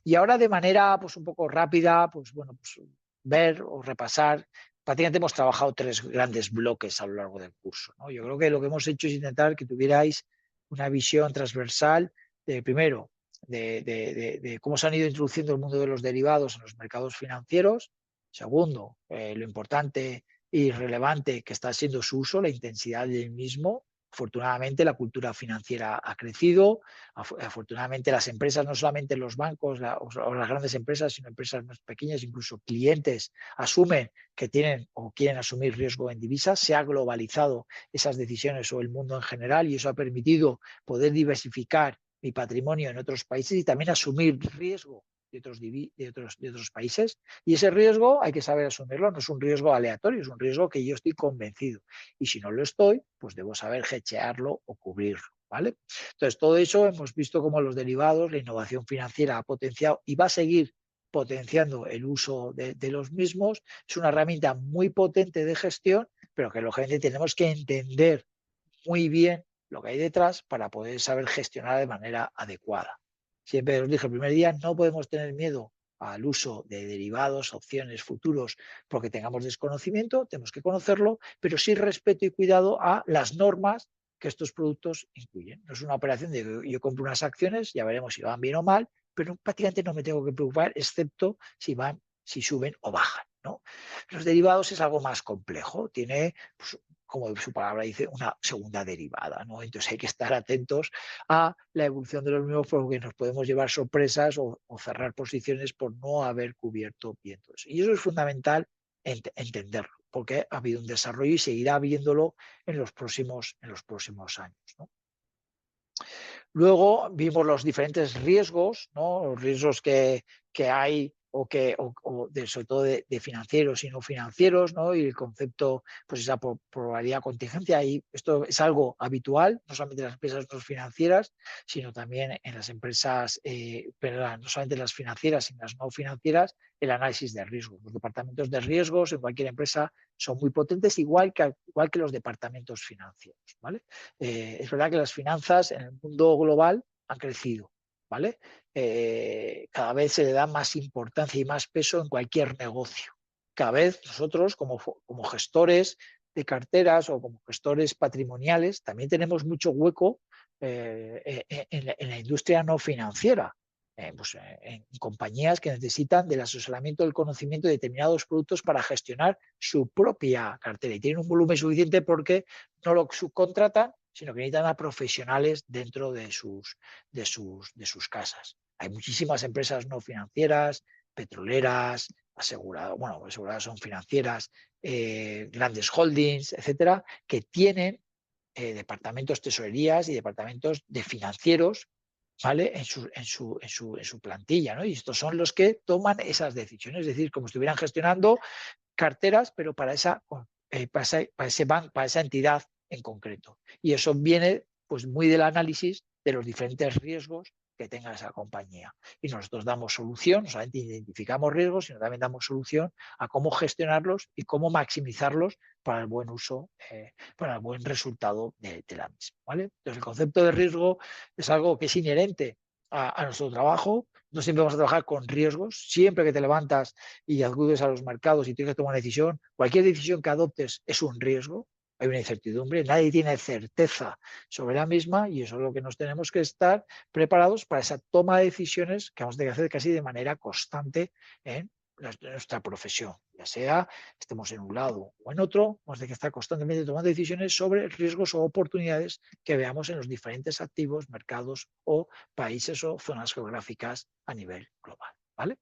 Y ahora de manera pues un poco rápida, pues bueno, pues ver o repasar. Prácticamente hemos trabajado 3 grandes bloques a lo largo del curso, ¿no? Yo creo que lo que hemos hecho es intentar que tuvierais una visión transversal de, primero, de cómo se han ido introduciendo el mundo de los derivados en los mercados financieros. Segundo, lo importante y relevante que está siendo su uso, la intensidad del mismo. Afortunadamente, la cultura financiera ha crecido. Afortunadamente, las empresas, no solamente los bancos o las grandes empresas, sino empresas más pequeñas, incluso clientes, asumen que tienen o quieren asumir riesgo en divisas. Se ha globalizado esas decisiones o el mundo en general y eso ha permitido poder diversificar mi patrimonio en otros países y también asumir riesgo de otros países. Y ese riesgo hay que saber asumirlo, no es un riesgo aleatorio, es un riesgo que yo estoy convencido. Y si no lo estoy, pues debo saber hedgearlo o cubrirlo. ¿Vale? Entonces, todo eso hemos visto cómo los derivados, la innovación financiera ha potenciado y va a seguir potenciando el uso de los mismos. Es una herramienta muy potente de gestión, pero que lógicamente tenemos que entender muy bien lo que hay detrás para poder saber gestionar de manera adecuada. Siempre os dije el primer día, no podemos tener miedo al uso de derivados, opciones, futuros, porque tengamos desconocimiento, tenemos que conocerlo, pero sí respeto y cuidado a las normas que estos productos incluyen. No es una operación de que yo compro unas acciones, ya veremos si van bien o mal, pero prácticamente no me tengo que preocupar, excepto si suben o bajan, ¿no? Los derivados es algo más complejo, tiene pues, como su palabra dice, una segunda derivada, ¿no? Entonces hay que estar atentos a la evolución de los mismos porque nos podemos llevar sorpresas o cerrar posiciones por no haber cubierto bien todo eso. Y eso es fundamental entenderlo, porque ha habido un desarrollo y seguirá habiéndolo en los próximos años, ¿no? Luego vimos los diferentes riesgos, ¿no? Los riesgos que hay sobre todo de financieros y no financieros, ¿no? Y el concepto, pues esa probabilidad contingencia. Y esto es algo habitual, no solamente en las empresas no financieras, sino también en las empresas, perdón, no solamente en las financieras, sino en las no financieras, el análisis de riesgos. Los departamentos de riesgos en cualquier empresa son muy potentes, igual que los departamentos financieros, ¿vale? Es verdad que las finanzas en el mundo global han crecido, ¿vale? Cada vez se le da más importancia y más peso en cualquier negocio. Cada vez nosotros, como gestores de carteras o como gestores patrimoniales, también tenemos mucho hueco en la industria no financiera. En compañías que necesitan del asesoramiento del conocimiento de determinados productos para gestionar su propia cartera y tienen un volumen suficiente porque no lo subcontratan, sino que necesitan a profesionales dentro de sus casas. Hay muchísimas empresas no financieras, petroleras, aseguradoras, bueno, aseguradoras son financieras, grandes holdings, etcétera, que tienen departamentos tesorerías y departamentos de financieros, ¿vale? En su plantilla, ¿no? Y estos son los que toman esas decisiones, es decir, como si estuvieran gestionando carteras, pero para esa entidad en concreto. Y eso viene pues muy del análisis de los diferentes riesgos que tenga esa compañía. Y nosotros damos solución, no solamente identificamos riesgos, sino también damos solución a cómo gestionarlos y cómo maximizarlos para el buen uso, para el buen resultado de la misma, ¿vale? Entonces, el concepto de riesgo es algo que es inherente a nuestro trabajo. No siempre vamos a trabajar con riesgos. Siempre que te levantas y acudes a los mercados y tienes que tomar una decisión, cualquier decisión que adoptes es un riesgo. Hay una incertidumbre, nadie tiene certeza sobre la misma y eso es lo que nos tenemos que estar preparados para esa toma de decisiones que vamos a tener que hacer casi de manera constante en nuestra profesión, ya sea estemos en un lado o en otro, vamos a tener que estar constantemente tomando decisiones sobre riesgos o oportunidades que veamos en los diferentes activos, mercados o países o zonas geográficas a nivel global, ¿vale?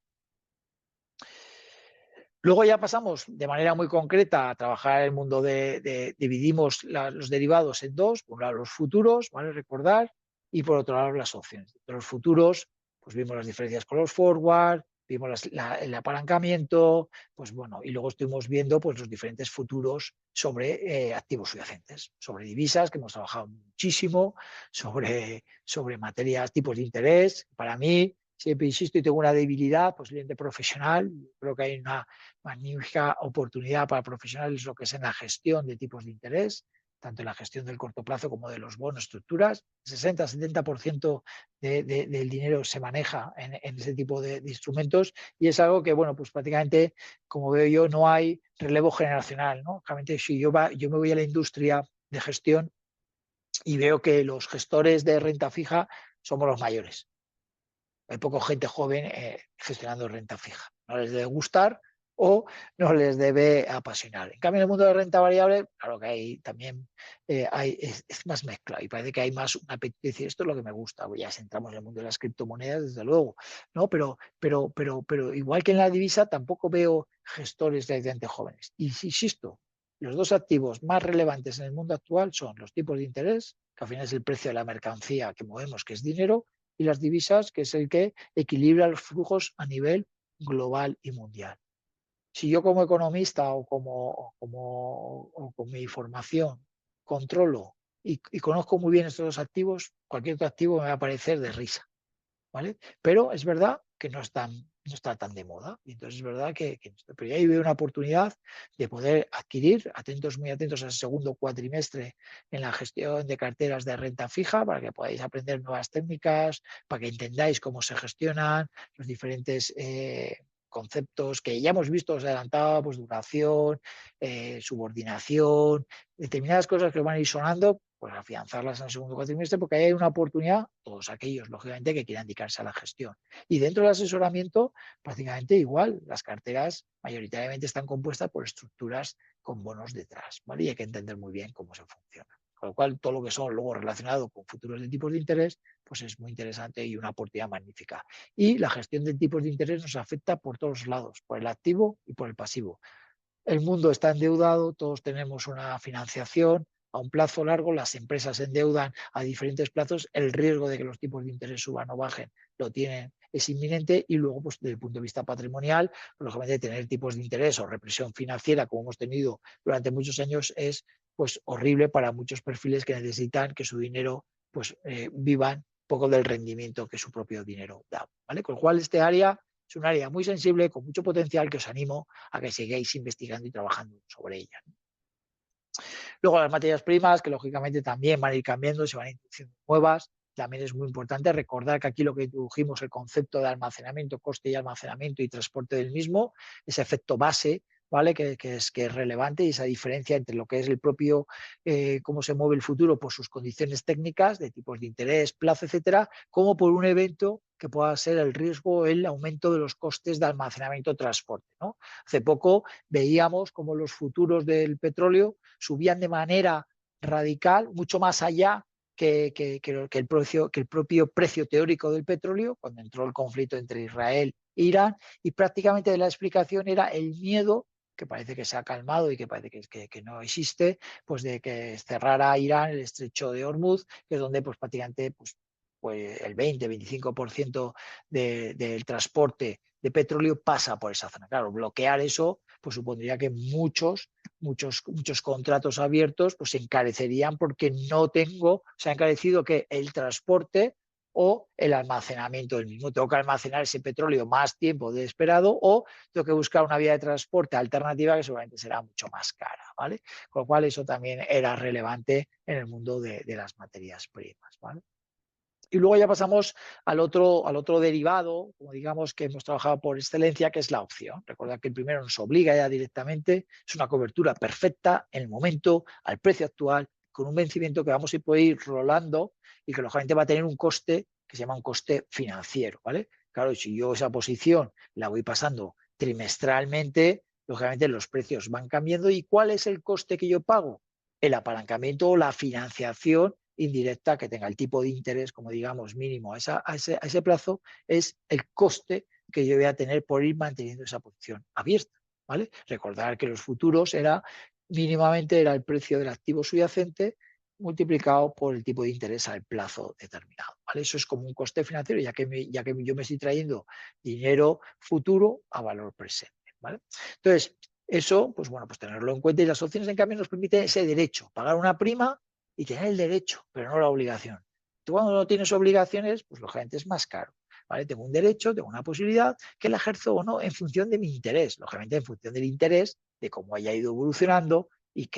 Luego ya pasamos de manera muy concreta a trabajar el mundo dividimos los derivados en dos, por un lado los futuros, ¿vale? Recordar, y por otro lado las opciones. De los futuros, pues vimos las diferencias con los forward, vimos el apalancamiento, pues bueno, y luego estuvimos viendo pues los diferentes futuros sobre activos subyacentes, sobre divisas, que hemos trabajado muchísimo, sobre materias, tipos de interés. Para mí, siempre insisto y tengo una debilidad, pues cliente profesional, creo que hay una magnífica oportunidad para profesionales lo que es en la gestión de tipos de interés, tanto en la gestión del corto plazo como de los bonos estructuras. 60-70% del dinero se maneja en ese tipo de instrumentos y es algo que, bueno, pues prácticamente, como veo yo, no hay relevo generacional, ¿no? Realmente, si yo me voy a la industria de gestión y veo que los gestores de renta fija somos los mayores. Hay poca gente joven gestionando renta fija. No les debe gustar o no les debe apasionar. En cambio, en el mundo de renta variable, claro que hay también es más mezcla y parece que hay más una apetiencia. Esto es lo que me gusta. Pues ya si entramos en el mundo de las criptomonedas, desde luego, ¿no? Pero igual que en la divisa, tampoco veo gestores relativamente jóvenes. Y insisto, los dos activos más relevantes en el mundo actual son los tipos de interés, que al final es el precio de la mercancía que movemos, que es dinero, y las divisas, que es el que equilibra los flujos a nivel global y mundial. Si yo como economista o con mi formación controlo y conozco muy bien estos dos activos, cualquier otro activo me va a parecer de risa, ¿vale? Pero es verdad que no está tan de moda. Y entonces es verdad pero ahí veo una oportunidad de poder adquirir, muy atentos al segundo cuatrimestre en la gestión de carteras de renta fija, para que podáis aprender nuevas técnicas, para que entendáis cómo se gestionan los diferentes conceptos que ya hemos visto, os adelantaba, pues duración, subordinación, determinadas cosas que van a ir sonando, pues afianzarlas en el segundo cuatrimestre, porque ahí hay una oportunidad, todos aquellos, lógicamente, que quieran dedicarse a la gestión. Y dentro del asesoramiento, prácticamente igual, las carteras mayoritariamente están compuestas por estructuras con bonos detrás, ¿vale? Y hay que entender muy bien cómo se funciona. Con lo cual, todo lo que son luego relacionado con futuros de tipos de interés, pues es muy interesante y una oportunidad magnífica. Y la gestión de tipos de interés nos afecta por todos lados, por el activo y por el pasivo. El mundo está endeudado, todos tenemos una financiación a un plazo largo, las empresas se endeudan a diferentes plazos, el riesgo de que los tipos de interés suban o bajen lo tienen, es inminente, y luego, pues desde el punto de vista patrimonial, lógicamente tener tipos de interés o represión financiera como hemos tenido durante muchos años es pues horrible para muchos perfiles que necesitan que su dinero pues vivan poco del rendimiento que su propio dinero da, ¿vale? Con lo cual este área es un área muy sensible, con mucho potencial, que os animo a que sigáis investigando y trabajando sobre ella. Luego las materias primas, que lógicamente también van a ir cambiando, se van introduciendo nuevas. También es muy importante recordar que aquí lo que introdujimos, el concepto de almacenamiento, coste y almacenamiento y transporte del mismo, ese efecto base, ¿vale? Que es relevante, y esa diferencia entre lo que es el propio, cómo se mueve el futuro por sus condiciones técnicas, de tipos de interés, plazo, etcétera, como por un evento que pueda ser el riesgo, el aumento de los costes de almacenamiento o transporte, ¿no? Hace poco veíamos cómo los futuros del petróleo subían de manera radical, mucho más allá que el propio precio teórico del petróleo, cuando entró el conflicto entre Israel e Irán, y prácticamente la explicación era el miedo, que parece que se ha calmado y que parece que no existe, pues de que cerrara Irán el estrecho de Hormuz, que es donde pues prácticamente pues el 20-25% del transporte de petróleo pasa por esa zona. Claro, bloquear eso pues supondría que muchos contratos abiertos pues se encarecerían, porque no tengo, se ha encarecido que el transporte o el almacenamiento del mismo. Tengo que almacenar ese petróleo más tiempo de esperado, o tengo que buscar una vía de transporte alternativa que seguramente será mucho más cara, ¿vale? Con lo cual eso también era relevante en el mundo de las materias primas, ¿vale? Y luego ya pasamos al otro derivado, como digamos, que hemos trabajado por excelencia, que es la opción. Recordad que el primero nos obliga ya directamente, es una cobertura perfecta en el momento, al precio actual, con un vencimiento que vamos a poder ir rolando, y que lógicamente va a tener un coste que se llama un coste financiero, ¿vale? Claro, si yo esa posición la voy pasando trimestralmente, lógicamente los precios van cambiando. ¿Y cuál es el coste que yo pago? El apalancamiento o la financiación indirecta que tenga el tipo de interés, como digamos, mínimo a ese plazo, es el coste que yo voy a tener por ir manteniendo esa posición abierta, ¿vale? Recordar que los futuros mínimamente era el precio del activo subyacente multiplicado por el tipo de interés al plazo determinado, ¿vale? Eso es como un coste financiero, ya que yo me estoy trayendo dinero futuro a valor presente, ¿vale? Entonces, eso, pues bueno, pues tenerlo en cuenta. Y las opciones, en cambio, nos permiten ese derecho, pagar una prima y tener el derecho, pero no la obligación. Tú, cuando no tienes obligaciones, pues lógicamente es más caro, ¿vale? Tengo un derecho, tengo una posibilidad, que la ejerzo o no en función de mi interés, lógicamente en función del interés, de cómo haya ido evolucionando y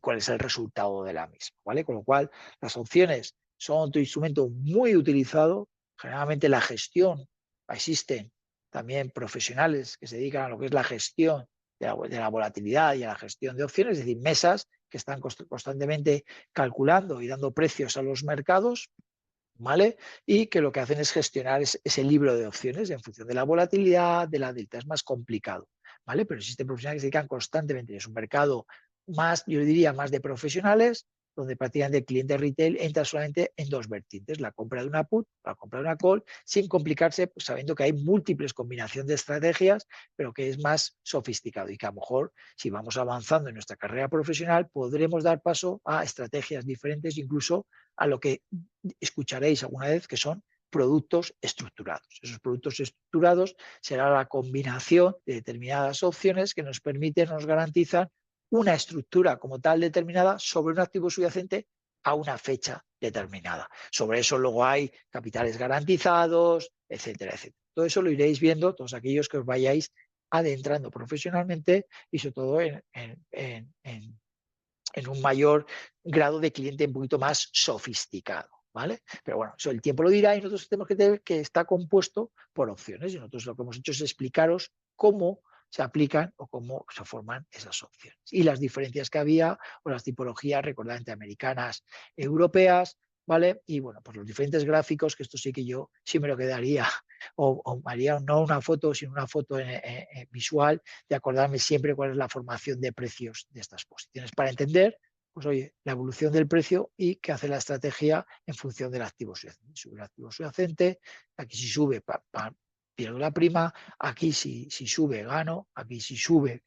cuál es el resultado de la misma, ¿vale? Con lo cual, las opciones son otro instrumento muy utilizado. Generalmente la gestión, existen también profesionales que se dedican a lo que es la gestión de la volatilidad y a la gestión de opciones, es decir, mesas que están constantemente calculando y dando precios a los mercados, ¿vale? Y que lo que hacen es gestionar ese libro de opciones en función de la volatilidad, de la delta. Es más complicado, ¿vale? Pero existen profesionales que se dedican constantemente. Es un mercado más, yo diría, más de profesionales, donde prácticamente el cliente retail entra solamente en dos vertientes: la compra de una put, la compra de una call, sin complicarse, pues sabiendo que hay múltiples combinaciones de estrategias, pero que es más sofisticado, y que a lo mejor, si vamos avanzando en nuestra carrera profesional, podremos dar paso a estrategias diferentes, incluso a lo que escucharéis alguna vez, que son productos estructurados. Esos productos estructurados será la combinación de determinadas opciones que nos permiten, nos garantizan una estructura como tal determinada sobre un activo subyacente a una fecha determinada. Sobre eso luego hay capitales garantizados, etcétera, etcétera. Todo eso lo iréis viendo todos aquellos que os vayáis adentrando profesionalmente, y sobre todo en un mayor grado de cliente un poquito más sofisticado, ¿vale? Pero bueno, eso el tiempo lo dirá, y nosotros tenemos que tener que está compuesto por opciones, y nosotros lo que hemos hecho es explicaros cómo se aplican o cómo se forman esas opciones. Y las diferencias que había o las tipologías, recordad, entre americanas, europeas, ¿vale? Y bueno, pues los diferentes gráficos, que esto sí que yo sí me lo quedaría o haría no una foto, sino una foto visual de acordarme siempre cuál es la formación de precios de estas posiciones para entender, pues oye, la evolución del precio y qué hace la estrategia en función del activo subyacente. Sube el activo subyacente, aquí si sube pierdo la prima, aquí si sube gano, aquí si sube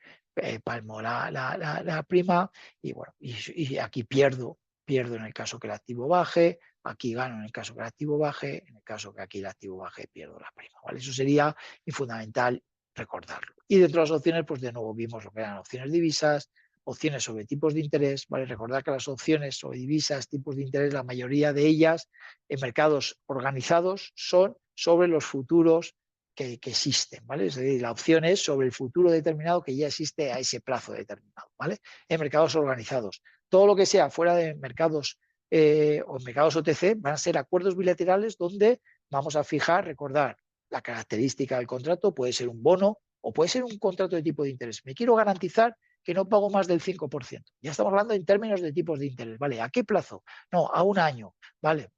palmo la prima y bueno, y aquí pierdo en el caso que el activo baje, aquí gano en el caso que el activo baje, en el caso que aquí el activo baje pierdo la prima. ¿Vale? Eso sería fundamental recordarlo. Y dentro de las opciones, pues de nuevo vimos lo que eran opciones divisas, opciones sobre tipos de interés. ¿Vale? Recordar que las opciones sobre divisas, tipos de interés, la mayoría de ellas en mercados organizados son sobre los futuros que existen, ¿vale? Es decir, la opción es sobre el futuro determinado que ya existe a ese plazo determinado, ¿vale? En mercados organizados. Todo lo que sea fuera de mercados o mercados OTC van a ser acuerdos bilaterales donde vamos a fijar, recordar, la característica del contrato, puede ser un bono o puede ser un contrato de tipo de interés. Me quiero garantizar que no pago más del 5%. Ya estamos hablando en términos de tipos de interés, ¿vale? ¿A qué plazo? No, a un año, ¿vale?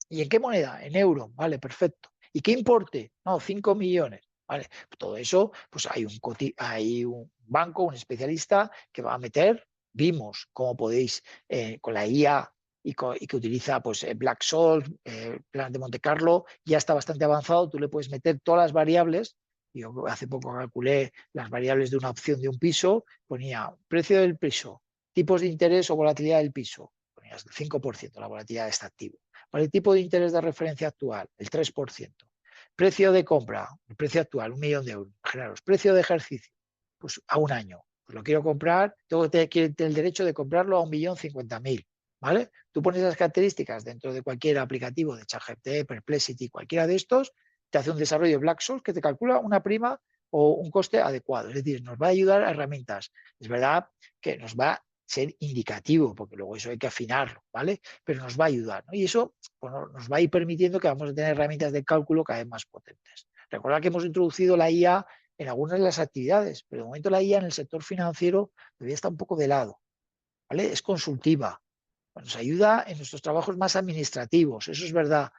¿Y en qué moneda? En euro, vale, perfecto. ¿Y qué importe? No, 5 millones. ¿Vale? Todo eso, pues hay un banco, un especialista que va a meter. Vimos cómo podéis con la IA y que utiliza pues Black-Scholes, Plan de Monte Carlo, ya está bastante avanzado. Tú le puedes meter todas las variables. Yo hace poco calculé las variables de una opción de un piso, ponía precio del piso, tipos de interés o volatilidad del piso, ponías el 5% la volatilidad de este activo. ¿Vale? El tipo de interés de referencia actual, el 3%. Precio de compra, el precio actual, 1.000.000 de euros. Generaros. Precio de ejercicio, pues a un año. Pues lo quiero comprar, tengo que tener el derecho de comprarlo a 1.050.000. ¿Vale? Tú pones esas características dentro de cualquier aplicativo de ChatGPT, Perplexity, cualquiera de estos, te hace un desarrollo de Black-Scholes que te calcula una prima o un coste adecuado. Es decir, nos va a ayudar a herramientas. Es verdad que nos va a ser indicativo, porque luego eso hay que afinarlo, ¿vale? Pero nos va a ayudar, ¿no? Y eso bueno, nos va a ir permitiendo que vamos a tener herramientas de cálculo cada vez más potentes. Recordad que hemos introducido la IA en algunas de las actividades, pero de momento la IA en el sector financiero todavía está un poco de lado, ¿vale? Es consultiva, nos ayuda en nuestros trabajos más administrativos, eso es verdad.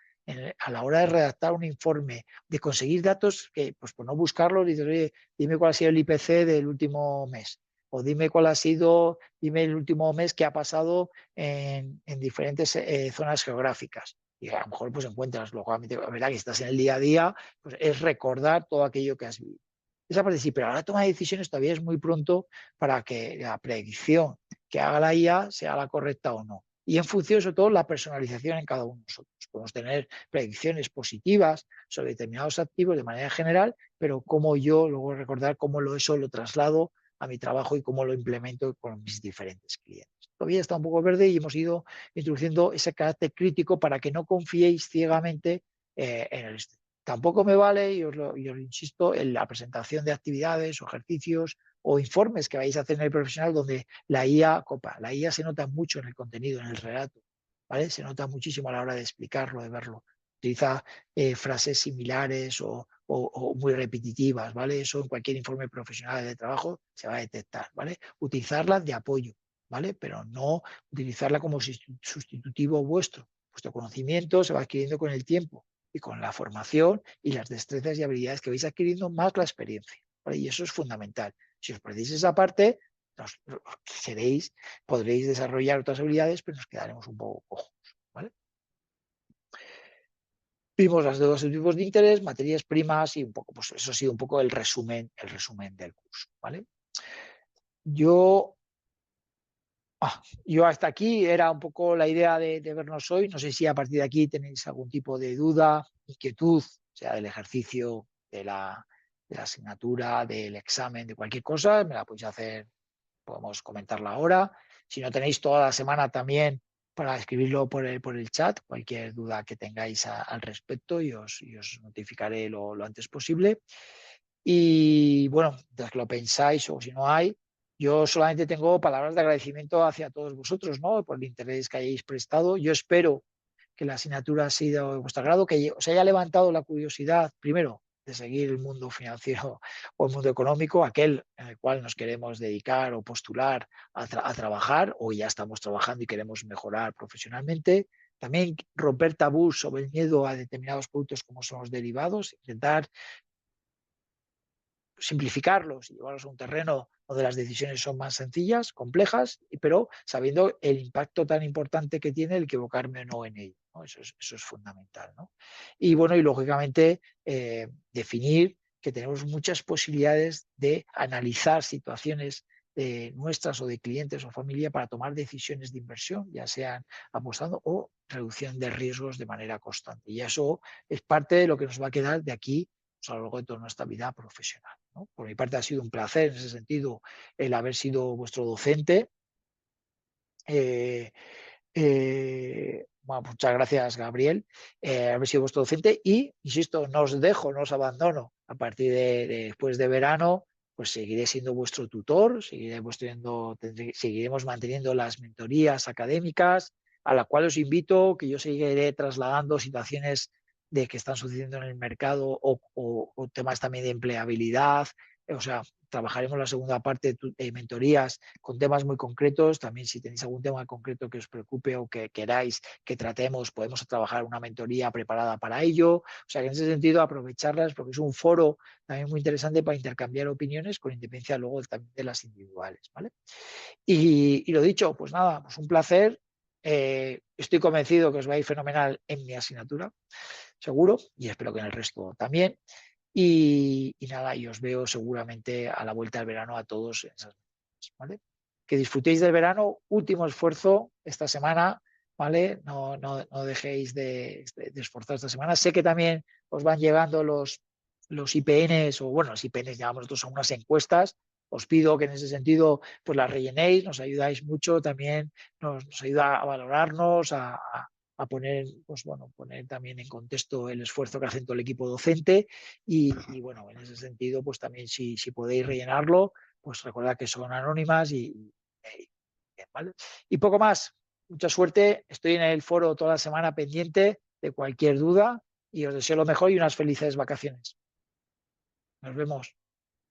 A la hora de redactar un informe, de conseguir datos que, pues por no buscarlos, dices, oye, dime cuál ha sido el IPC del último mes, o dime cuál ha sido, dime el último mes que ha pasado en diferentes zonas geográficas. Y a lo mejor pues encuentras, lógicamente, verdad que estás en el día a día, pues es recordar todo aquello que has vivido. Esa parte sí, pero ahora toma de decisiones todavía es muy pronto para que la predicción que haga la IA sea la correcta o no. Y en función, sobre todo, la personalización en cada uno de nosotros. Podemos tener predicciones positivas sobre determinados activos de manera general, pero cómo yo, luego recordar cómo eso lo traslado a mi trabajo y cómo lo implemento con mis diferentes clientes. Todavía está un poco verde y hemos ido introduciendo ese carácter crítico para que no confiéis ciegamente en el estudio. Tampoco me vale, y os lo insisto, en la presentación de actividades o ejercicios o informes que vais a hacer en el profesional donde la IA copa. La IA se nota mucho en el contenido, en el relato, ¿vale? Se nota muchísimo a la hora de explicarlo, de verlo. Utiliza frases similares o muy repetitivas, ¿vale? Eso en cualquier informe profesional de trabajo se va a detectar, ¿vale? Utilizarla de apoyo, ¿vale? Pero no utilizarla como sustitutivo vuestro. Vuestro conocimiento se va adquiriendo con el tiempo y con la formación y las destrezas y habilidades que vais adquiriendo más la experiencia, ¿vale? Y eso es fundamental. Si os perdéis esa parte, podréis desarrollar otras habilidades, pero nos quedaremos un poco cojos, ¿vale? Vimos las dos tipos de interés, materias primas y un poco, pues eso ha sido un poco el resumen del curso, ¿vale? Yo hasta aquí era un poco la idea de vernos hoy. No sé si a partir de aquí tenéis algún tipo de duda, inquietud, sea del ejercicio, de la asignatura, del examen, de cualquier cosa, me la podéis hacer, podemos comentarla ahora. Si no tenéis toda la semana también para escribirlo por el chat, cualquier duda que tengáis al respecto y os notificaré lo antes posible. Y bueno, desde que lo pensáis o si no hay, yo solamente tengo palabras de agradecimiento hacia todos vosotros, ¿no? Por el interés que hayáis prestado. Yo espero que la asignatura ha sido de vuestro agrado, que os haya levantado la curiosidad, primero, de seguir el mundo financiero o el mundo económico, aquel en el cual nos queremos dedicar o postular a trabajar o ya estamos trabajando y queremos mejorar profesionalmente. También romper tabús sobre el miedo a determinados productos como son los derivados, intentar simplificarlos y llevarlos a un terreno donde las decisiones son más sencillas, complejas, pero sabiendo el impacto tan importante que tiene el equivocarme o no en ello, ¿no? Eso es fundamental, ¿no? Y bueno, y lógicamente definir que tenemos muchas posibilidades de analizar situaciones nuestras o de clientes o familia para tomar decisiones de inversión, ya sean apostando o reducción de riesgos de manera constante. Y eso es parte de lo que nos va a quedar de aquí a lo largo de toda nuestra vida profesional, ¿no? Por mi parte ha sido un placer en ese sentido el haber sido vuestro docente. Eh, bueno, muchas gracias, Gabriel, haber sido vuestro docente y, insisto, no os dejo, no os abandono. A partir de después de verano, pues seguiré siendo vuestro tutor, seguiremos manteniendo las mentorías académicas, a la cual os invito, que yo seguiré trasladando situaciones de que están sucediendo en el mercado o temas también de empleabilidad. O sea, trabajaremos la segunda parte de mentorías con temas muy concretos. También si tenéis algún tema concreto que os preocupe o que queráis que tratemos, podemos trabajar una mentoría preparada para ello. O sea que en ese sentido aprovecharlas porque es un foro también muy interesante para intercambiar opiniones con independencia luego también de las individuales, ¿vale? Y lo dicho, pues nada, pues un placer. Estoy convencido que os va a ir fenomenal en mi asignatura, seguro, y espero que en el resto también. Y nada, y os veo seguramente a la vuelta del verano a todos en esas cosas, ¿vale? Que disfrutéis del verano, último esfuerzo esta semana, ¿vale? No dejéis de esforzar esta semana. Sé que también os van llegando los IPNs, o bueno, los IPNs llamamos nosotros a unas encuestas. Os pido que en ese sentido pues las rellenéis, nos ayudáis mucho también, nos ayuda a valorarnos, a poner, pues bueno, poner también en contexto el esfuerzo que hace todo el equipo docente y bueno, en ese sentido, pues también si podéis rellenarlo, pues recordad que son anónimas ¿vale? Y poco más. Mucha suerte. Estoy en el foro toda la semana pendiente de cualquier duda y os deseo lo mejor y unas felices vacaciones. Nos vemos.